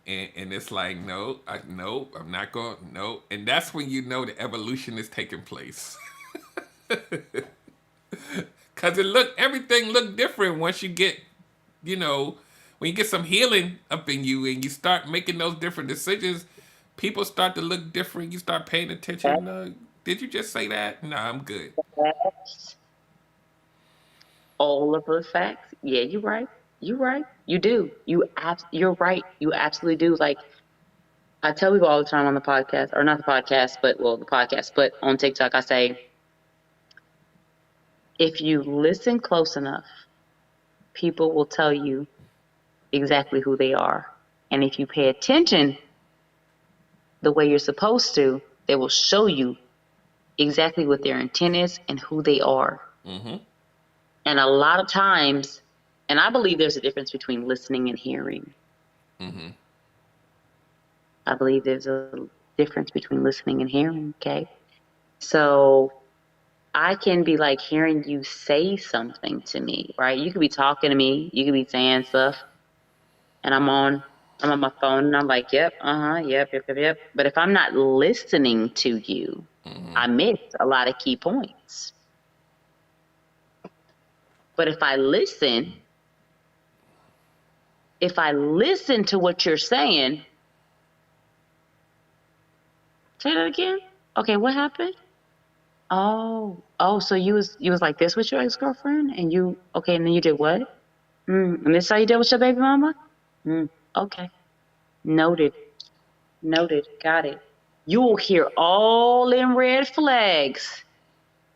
and it's like, no, I'm not going, no, and that's when you know the evolution is taking place. Cause everything look different once you get, when you get some healing up in you and you start making those different decisions, people start to look different. You start paying attention. Did you just say that? No, I'm good. That's all of the facts. Yeah, you're right. You're right. You do. You're right. You absolutely do. Like I tell people all the time on the podcast, or not the podcast, the podcast, but on TikTok, I say, if you listen close enough, people will tell you exactly who they are. And if you pay attention the way you're supposed to, they will show you exactly what their intent is and who they are. Mm-hmm. And a lot of times, and I believe there's a difference between listening and hearing. Mm-hmm. I believe there's a difference between listening and hearing, okay? So I can be like hearing you say something to me, right? You could be talking to me, you could be saying stuff, and I'm on my phone and I'm like, yep, yep. But if I'm not listening to you, I miss a lot of key points. But if I listen to what you're saying, say that again. Okay, what happened? Oh, so you was like this with your ex-girlfriend, and and then you did what? And this how you did with your baby mama? Okay, noted, got it. You will hear all them red flags,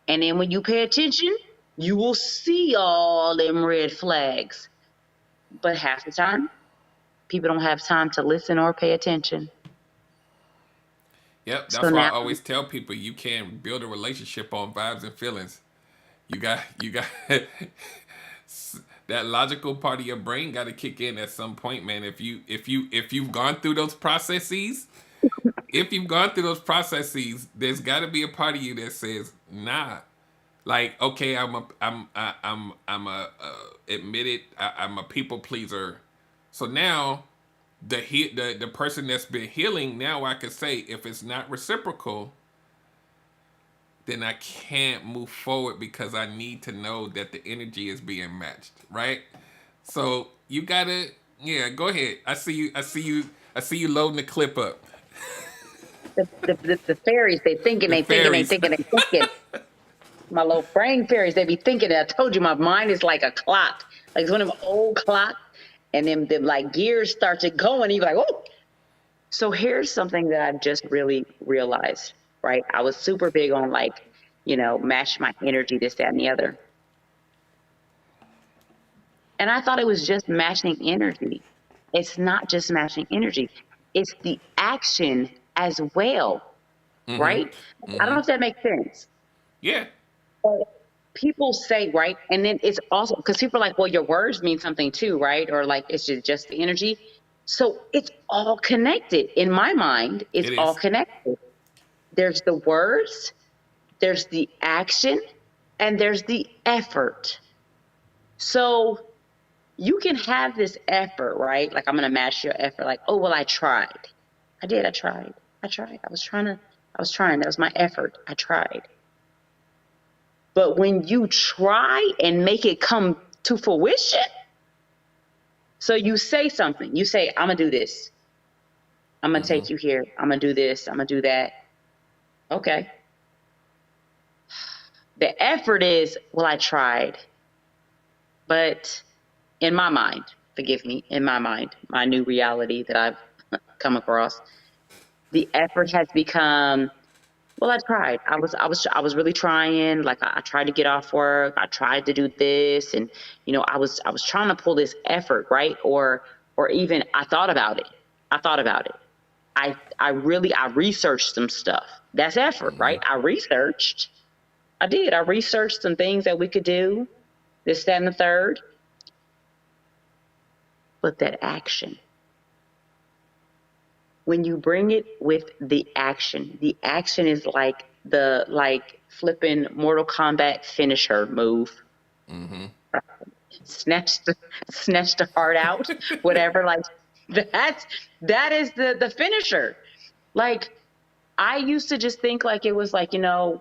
and then when you pay attention, you will see all them red flags. But half the time, people don't have time to listen or pay attention. Yep, So that's why I now, always tell people you can't build a relationship on vibes and feelings. You got that logical part of your brain got to kick in at some point, man. If you've gone through those processes, there's got to be a part of you that says, nah. Like, okay, I'm a admitted I'm a people pleaser. So now the person that's been healing, now I could say, if it's not reciprocal, then I can't move forward because I need to know that the energy is being matched, right? So you gotta, yeah, go ahead. I see you loading the clip up. the fairies, they thinking, The they thinking, they fairies. thinking, they thinking. My little brain fairies, they be thinking. I told you my mind is like a clock, like it's one of them old clocks, and then the like gears start to go, and you be like, oh. So here's something that I've just really realized, right? I was super big on like, match my energy, this, that, and the other. And I thought it was just matching energy. It's not just matching energy. It's the action as well, right? I don't know if that makes sense. Yeah. people say, right? And then it's also because people are like, well, your words mean something too, right? Or like it's just the energy. So it's all connected. In my mind, it's It all is. connected. There's the words, there's the action, and there's the effort. So you can have this effort, right? Like I'm gonna match your effort, like, oh well, I tried. I did, I tried. I tried. I was trying. That was my effort. I tried. But when you try and make it come to fruition, so you say something, you say, I'm gonna do this. I'm gonna take you here. I'm gonna do this. I'm gonna do that. Okay. The effort is, well, I tried. But in my mind, forgive me, in my mind, my new reality that I've come across, the effort has become, well, I tried. I was really trying. Like I tried to get off work. I tried to do this, and I was trying to pull this effort, right? Or even I thought about it. I thought about it. I researched some stuff. That's effort, right? I researched. I did. I researched some things that we could do, this, that, and the third. But that action, when you bring it with the action is like like flipping Mortal Kombat finisher move. Snatch the heart out, whatever. Like that is the finisher. Like I used to just think like it was like,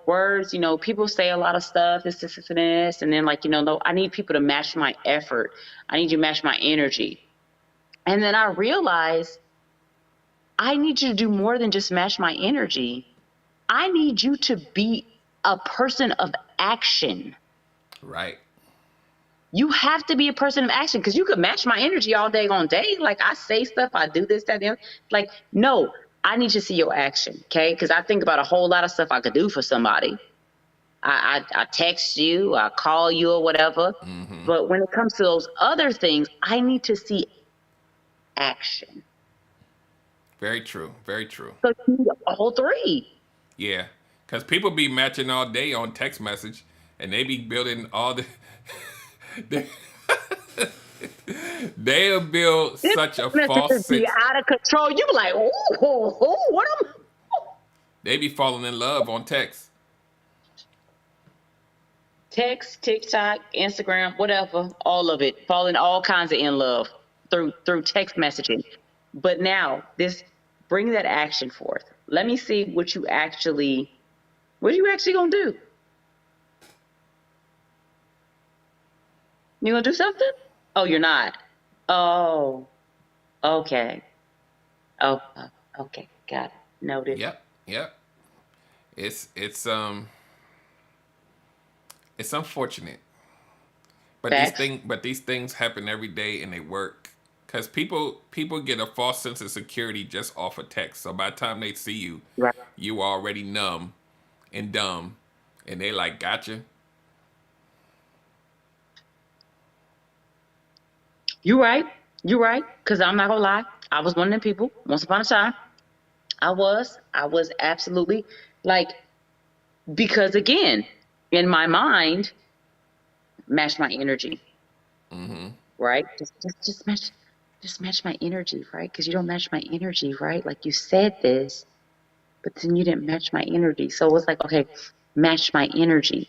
words, people say a lot of stuff, this, and then like, no, I need people to match my effort. I need you to match my energy. And then I realized I need you to do more than just match my energy. I need you to be a person of action. Right. You have to be a person of action because you could match my energy all day on day. Like I say stuff, I do this, that, and the other. Like, no, I need to see your action, okay? Because I think about a whole lot of stuff I could do for somebody. I text you, I call you or whatever. But when it comes to those other things, I need to see action. Very true. Very true. So you need all three. Yeah. Because people be matching all day on text message and they be building all the. they, they'll build such a false Be sense. out of control. You be like, oh, what am? They be falling in love on text. Text, TikTok, Instagram, whatever, all of it, falling all kinds of in love through text messaging. But now bring that action forth. Let me see what you actually gonna do. You gonna do something? Oh, you're not. Oh, okay. Oh, okay, got it. Noted. Yep. It's unfortunate. But Facts. these things happen every day and they work. Cause people get a false sense of security just off of text. So by the time they see you, Right. you already numb and dumb, and they like, gotcha. You're right. You're right. Because I'm not gonna lie. I was one of them people once upon a time. I was absolutely like, because again, in my mind, match my energy. Right? Just match my energy, right? Because you don't match my energy, right? Like you said this, but then you didn't match my energy. So it was like, okay, match my energy.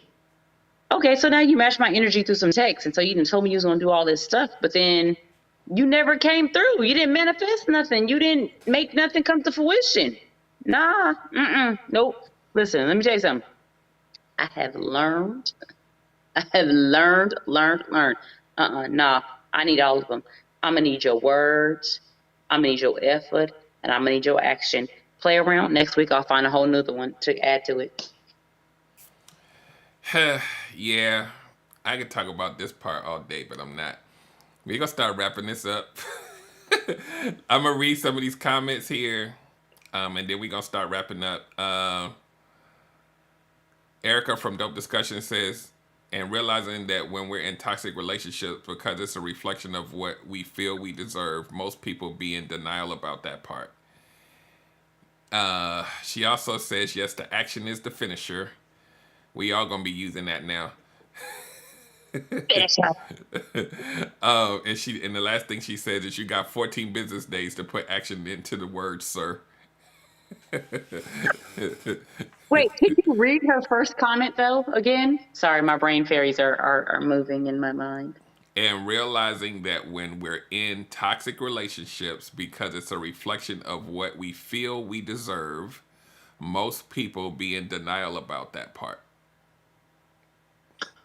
Okay, so now you match my energy through some text. And so you done told me you was gonna do all this stuff, but then you never came through. You didn't manifest nothing. You didn't make nothing come to fruition. Nah, nope. Listen, let me tell you something. I have learned. Nah, I need all of them. I'm gonna need your words. I'm gonna need your effort, and I'm gonna need your action. Play around. Next week, I'll find a whole nother one to add to it. Yeah, I could talk about this part all day, but I'm not. We're gonna start wrapping this up. I'm gonna read some of these comments here, and then we're gonna start wrapping up. Erica from Dope Discussion says, and realizing that when we're in toxic relationships, because it's a reflection of what we feel we deserve, most people be in denial about that part. She also says, yes, the action is the finisher. We all gonna be using that now. Finish up. And the last thing she said is you got 14 business days to put action into the word sir. Wait, could you read her first comment though again? Sorry, my brain fairies are moving in my mind. And realizing that when we're in toxic relationships, because it's a reflection of what we feel we deserve, most people be in denial about that part.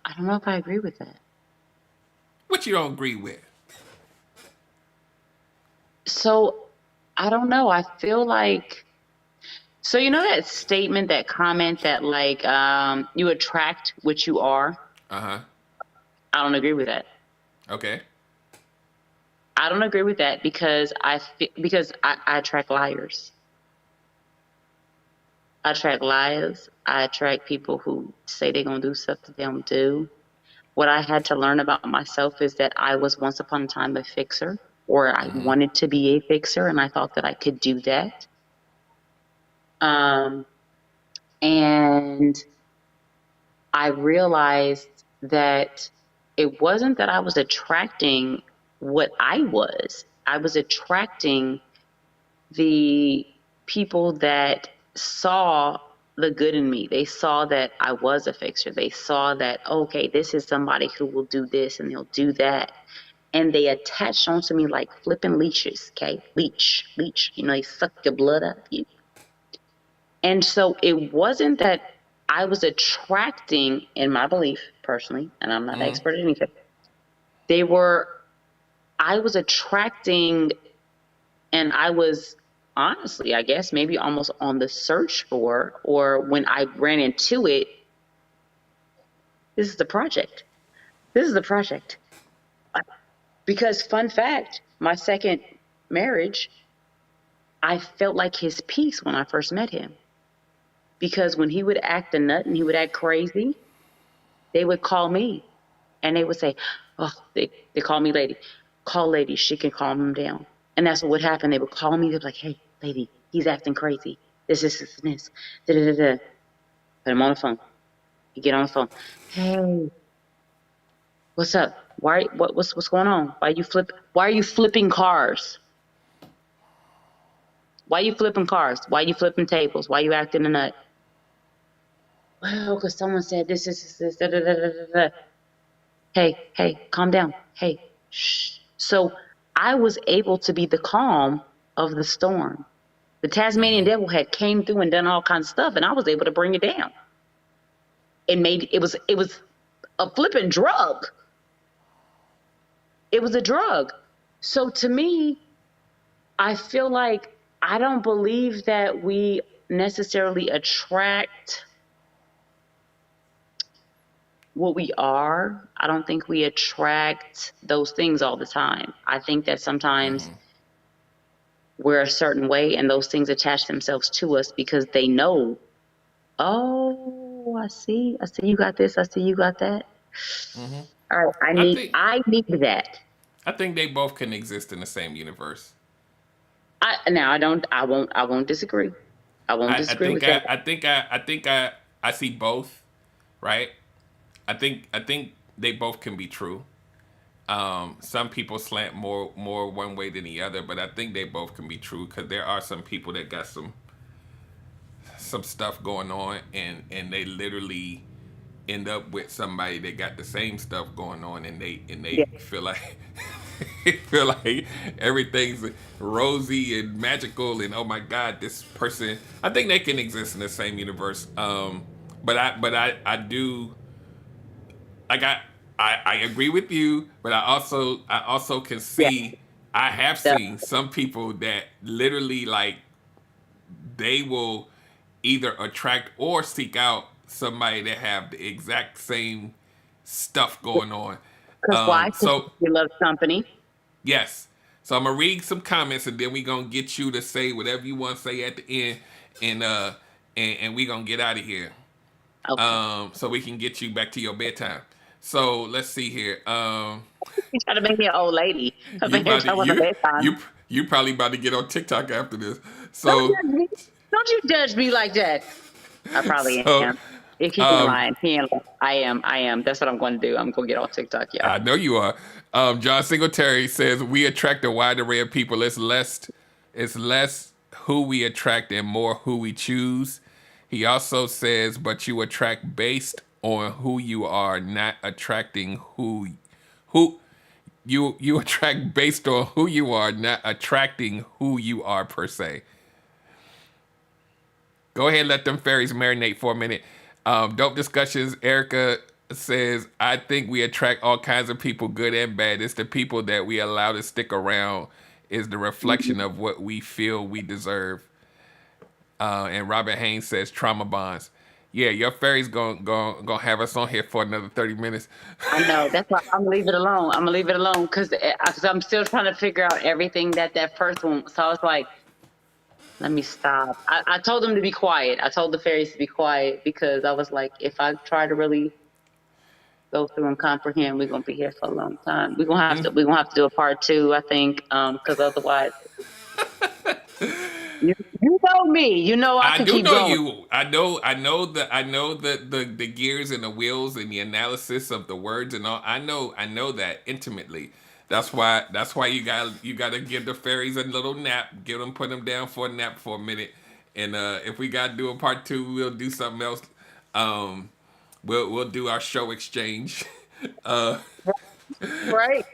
I don't know if I agree with that. What you don't agree with? So I don't know. I feel like so you know that statement, that comment that like you attract what you are. Uh-huh. I don't agree with that. Okay. I don't agree with that because I attract liars. I attract liars. I attract people who say they're gonna do stuff that they don't do. What I had to learn about myself is that I was once upon a time a fixer, or I wanted to be a fixer, and I thought that I could do that. Um, and I realized that it wasn't that I was attracting what I was attracting the people that saw the good in me. They saw that I was a fixer. They saw that, okay, this is somebody who will do this and they'll do that. And they attached onto me like flipping leashes, okay? Leech. You know, they suck your blood out of you. And so it wasn't that I was attracting, in my belief personally, and I'm not an expert at anything, I was attracting, and I was honestly, I guess, maybe almost on the search for, or when I ran into it, this is the project. This is the project. Because, fun fact, my second marriage, I felt like his peace when I first met him. Because when he would act a nut and he would act crazy, they would call me and they would say, oh, they call me lady. Call lady, she can calm him down. And that's what would happen. They would call me, they'd be like, hey, lady, he's acting crazy. This. Da, da, da, da. Put him on the phone. You get on the phone. Hey, what's up? What's going on? Why are you flipping cars? Why are you flipping cars? Why are you flipping tables? Why are you acting a nut? Well, because someone said this, da, da, da, da, da. Hey, calm down. Hey, shh. So I was able to be the calm of the storm. The Tasmanian devil had came through and done all kinds of stuff, and I was able to bring it down. It was a flipping drug. It was a drug. So to me, I feel like I don't believe that we necessarily attract what we are. I don't think we attract those things all the time. I think that sometimes we're a certain way and those things attach themselves to us because they know, oh, I see you got this, I see you got that. All right, I need that. I think they both can exist in the same universe. I won't disagree. I won't disagree with that. I see both, right? I think they both can be true. Some people slant more one way than the other, but I think they both can be true because there are some people that got some stuff going on, and they literally end up with somebody that got the same stuff going on, and they Yeah. feel like feel like everything's rosy and magical, and oh my god, this person. I think they can exist in the same universe. But I do. Like I agree with you, but I also can see I have Yeah. seen some people that literally like they will either attract or seek out somebody that have the exact same stuff going on. Because why? Because So we love company. yes, so I'm gonna read some comments and then we gonna get you to say whatever you want to say at the end, and we gonna get out of here. Okay. So we can get you back to your bedtime. So let's see here. You trying to make me an old lady. I'm You here about to, talking about bedtime. you probably about to get on TikTok after this. Don't So judge me. Don't you judge me like that. I probably so am. He ain't lying. He ain't lying. I am. That's what I'm going to do. I'm going to get on TikTok, yeah. I know you are. John Singletary says we attract a wide array of people. It's less who we attract and more who we choose. He also says, but you attract based on who you are, not attracting who you attract based on who you are, not attracting who you are per se. Go ahead, let them fairies marinate for a minute. Dope discussions. Erica says, I think we attract all kinds of people, good and bad. It's the people that we allow to stick around is the reflection of what we feel we deserve. And Robert Haynes says, trauma bonds. Yeah, your fairy's gonna have us on here for another 30 minutes. I know. That's why I'm gonna leave it alone. I'm gonna leave it alone because I'm still trying to figure out everything that first one. So I was like, let me stop. I told them to be quiet. I told the fairies to be quiet because I was like, if I try to really go through and comprehend, we're gonna be here for a long time. We're gonna have to do a part two, I think, because otherwise, you know me. You know I I can do keep know going. you. I know the gears and the wheels and the analysis of the words and all. I know that intimately. That's why you gotta give the fairies a little nap. Put them down for a nap for a minute. And if we gotta do a part two, we'll do something else. Um, we'll do our show exchange. uh, Right.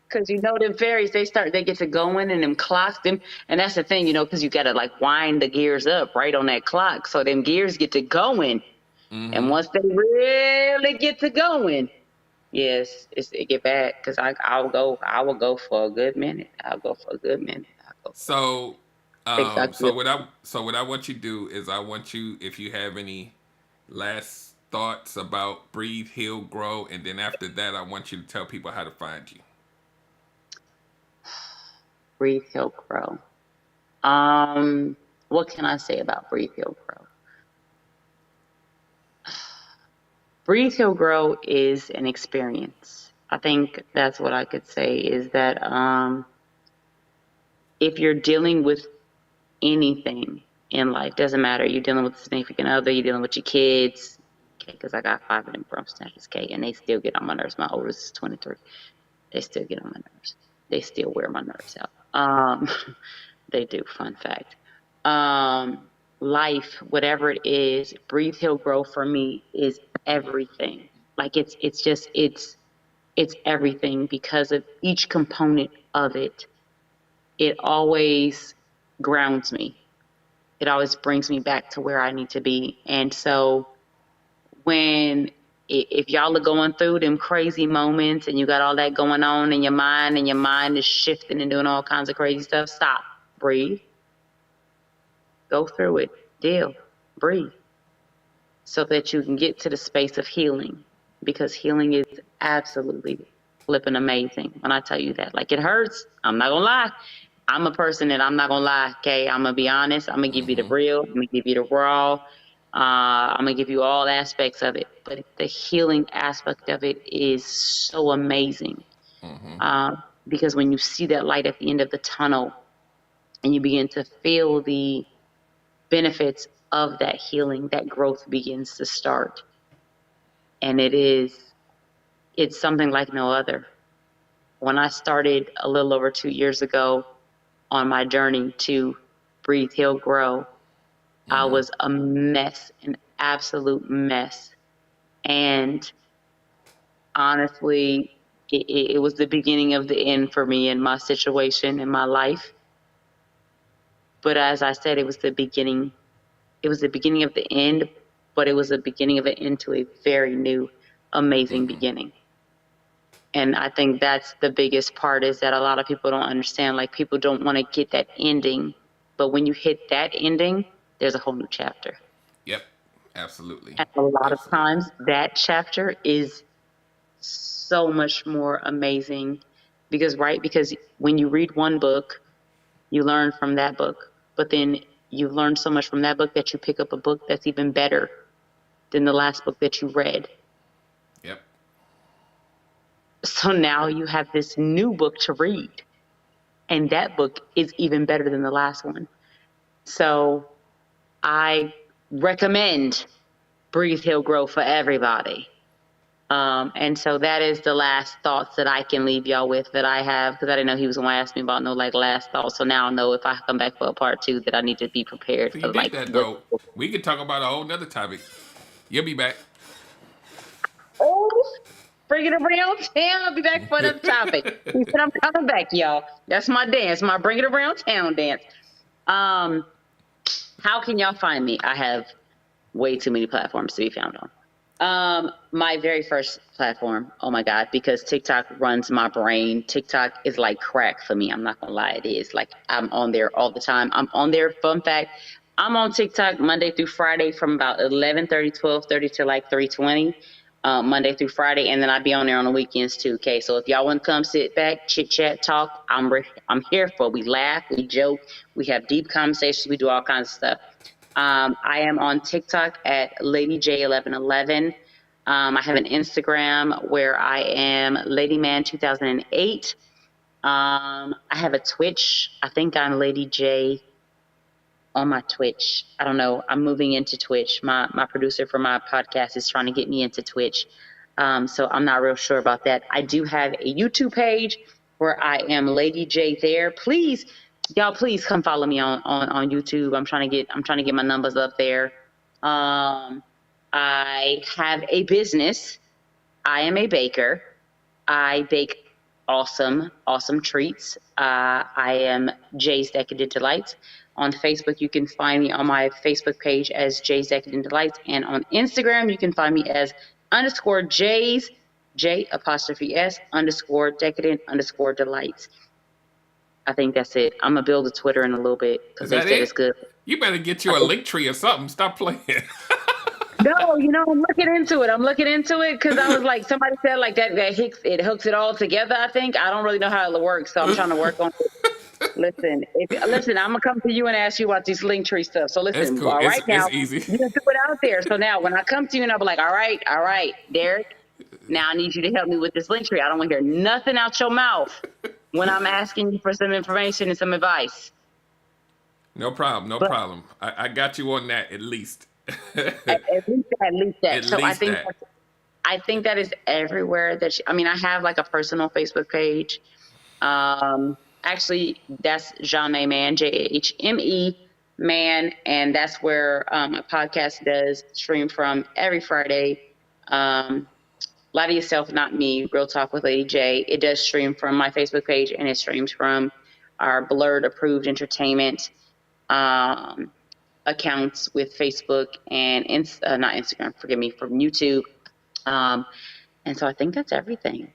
Because them fairies, they get to going and them clocks them, and that's the thing, because you gotta like wind the gears up right on that clock, so them gears get to going, and once they really get to going, yes, it get bad. Because I will go for a good minute. I'll go for a good minute. I'll go for so, exactly. what I want you to do is I want you, if you have any last thoughts about breathe, heal, grow, and then after that, I want you to tell people how to find you. Breathe, heal, grow. What can I say about breathe, heal, grow? Breathe, heal, grow is an experience. I think that's what I could say is that if you're dealing with anything in life, doesn't matter. You're dealing with a significant other, you're dealing with your kids, okay, because I got 5 of them from snatchers, okay, and they still get on my nerves. My oldest is 23. They still get on my nerves. They still wear my nerves out. They do, fun fact. Life, whatever it is, breathe, heal, grow for me is everything. Like it's everything because of each component of it. It always grounds me. It always brings me back to where I need to be. And so if y'all are going through them crazy moments and you got all that going on in your mind and your mind is shifting and doing all kinds of crazy stuff, stop, breathe, go through it, deal, breathe, so that you can get to the space of healing, because healing is absolutely flipping amazing. When I tell you that, like, it hurts, I'm not gonna lie. I'm a person that I'm not gonna lie, okay? I'm gonna be honest. I'm gonna give you the real. I'm gonna give you the raw. I'm gonna give you all aspects of it. But the healing aspect of it is so amazing, because when you see that light at the end of the tunnel and you begin to feel the benefits of that healing, that growth begins to start. And it's something like no other. When I started a little over 2 years ago on my journey to breathe, heal, grow, I was a mess, an absolute mess. And honestly, it was the beginning of the end for me in my situation, in my life. But as I said, it was the beginning. It was the beginning of the end, but it was the beginning of an end to a very new, amazing beginning. And I think that's the biggest part, is that a lot of people don't understand. Like, people don't want to get that ending, but when you hit that ending, there's a whole new chapter. Yep, absolutely. And a lot of Absolutely. times that chapter is so much more amazing because when you read one book, you learn from that book, but then you learn so much from that book that you pick up a book that's even better than the last book that you read. Yep. So now you have this new book to read, and that book is even better than the last one. So I recommend breathe, heal, grow for everybody. And so that is the last thoughts that I can leave y'all with that I have, because I didn't know he was going to ask me about no like last thoughts. So now I know if I come back for a part 2 that I need to be prepared So you for did like that what. though. We could talk about a whole nother topic. You'll be back. Oh, bring it around town. I'll be back for another topic. He said I'm coming back, y'all. That's my dance, my bring it around town dance. How can y'all find me? I have way too many platforms to be found on. My very first platform, oh my God, because TikTok runs my brain. TikTok is like crack for me. I'm not gonna lie, it is. Like I'm on there all the time. I'm on there. Fun fact, I'm on TikTok Monday through Friday from about 11:30, 12:30 to like 3:20, Monday through Friday, and then I'd be on there on the weekends too. Okay, so if y'all want to come sit back, chit chat, talk, I'm here for. We laugh, we joke, we have deep conversations, we do all kinds of stuff. I am on TikTok at Lady J1111. I have an Instagram where I am LadyMan2008. I have a Twitch. I think I'm Lady J on my Twitch. I don't know. I'm moving into Twitch. My producer for my podcast is trying to get me into Twitch. So I'm not real sure about that. I do have a YouTube page where I am Lady J there. Please, y'all, please come follow me on YouTube. I'm trying to get my numbers up there. I have a business. I am a baker. I bake awesome treats. I am Jay's Decadent Delights. On Facebook, you can find me on my Facebook page as Jay's Decadent Delights. And on Instagram, you can find me as _Jay's, J''S _ Decadent _ Delights. I think that's it. I'm going to build a Twitter in a little bit because Is they that said it? it's good. You better get you a link tree or something. Stop playing. No, I'm looking into it because I was like, somebody said like that hooks it all together. I think I don't really know how it works, so I'm trying to work on it. Listen, I'm gonna come to you and ask you about these link tree stuff. So It's listen, cool. all right now, It's easy. you can put it out there. So now when I come to you and I'll be like, all right, Derek, now I need you to help me with this link tree. I don't want to hear nothing out your mouth when I'm asking you for some information and some advice. No problem. No But problem. I got you on that at least. at least that. At So least that. I think that is everywhere that I have like a personal Facebook page. Actually, that's Jahme Man, JHME Man, and that's where my podcast does stream from every Friday. Lie to Yourself, Not Me, Real Talk with Lady J. It does stream from my Facebook page, and it streams from our Blurred Approved Entertainment accounts with Facebook and not Instagram, forgive me, from YouTube. And so I think that's everything.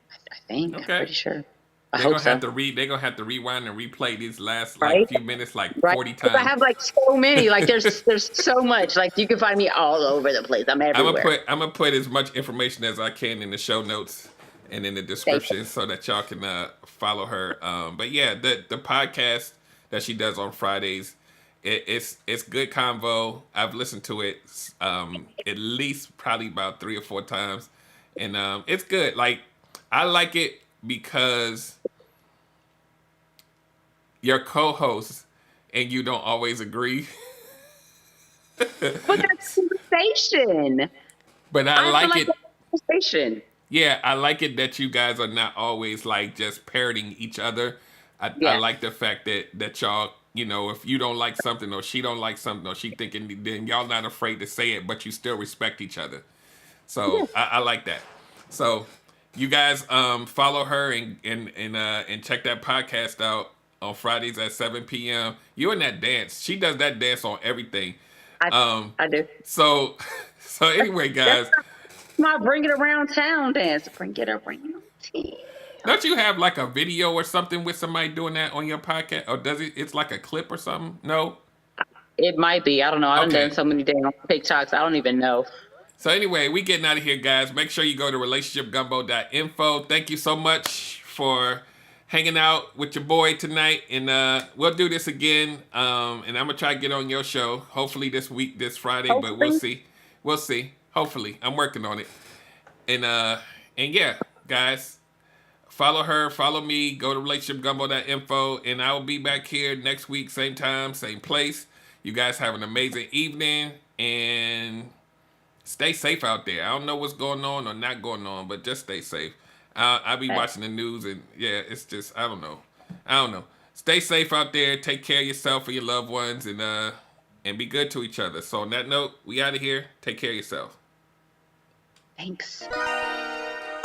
I'm Okay. pretty sure. They're hope gonna so. have to they're gonna have to rewind and replay these last Right? few minutes like Right? 40 'Cause I times. have like so many. Like there's so much. Like you can find me all over the place. I'm everywhere. I'm gonna put as much information as I can in the show notes and in the description so that y'all can follow her. But yeah, the podcast that she does on Fridays, it's good convo. I've listened to it at least probably about 3 or 4 times, and it's good. Like I like it because your co-host and you don't always agree. But that's conversation. But I like it. That's conversation. Yeah, I like it that you guys are not always like just parroting each other. I like the fact that y'all, if you don't like something or she don't like something or she thinking, then y'all not afraid to say it, but you still respect each other. So I like that. So you guys follow her and check that podcast out on Fridays at 7 p.m. You in that dance. She does that dance on everything. I do. So anyway, guys. That's my bring it around town dance. Bring it around town. Don't you have like a video or something with somebody doing that on your podcast? Or does it? It's like a clip or something? No? It might be. I don't know. I've done so many damn TikToks. I don't even know. So anyway, we getting out of here, guys. Make sure you go to relationshipgumbo.info. Thank you so much for hanging out with your boy tonight. And we'll do this again. And I'm going to try to get on your show. Hopefully this Friday. But we'll see. We'll see. Hopefully. I'm working on it. And yeah, guys. Follow her, follow me, go to relationshipgumbo.info, and I will be back here next week, same time, same place. You guys have an amazing evening, and stay safe out there. I don't know what's going on or not going on, but just stay safe. I be watching the news and yeah, it's just I don't know. Stay safe out there. Take care of yourself and your loved ones, and be good to each other. So on that note, we out of here. Take care of yourself. Thanks.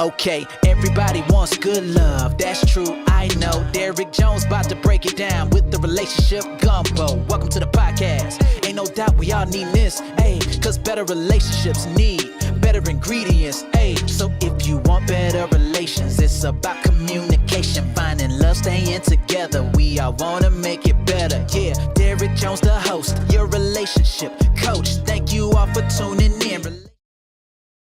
Okay, everybody wants good love, that's true, I know. Derrick Jones about to break it down with the relationship gumbo. Welcome to the podcast. Ain't no doubt we all need this, ayy, cause better relationships need better ingredients, ayy. So if you want better relations, it's about communication, finding love, staying together. We all wanna make it better, yeah. Derrick Jones the host, your relationship coach. Thank you all for tuning in.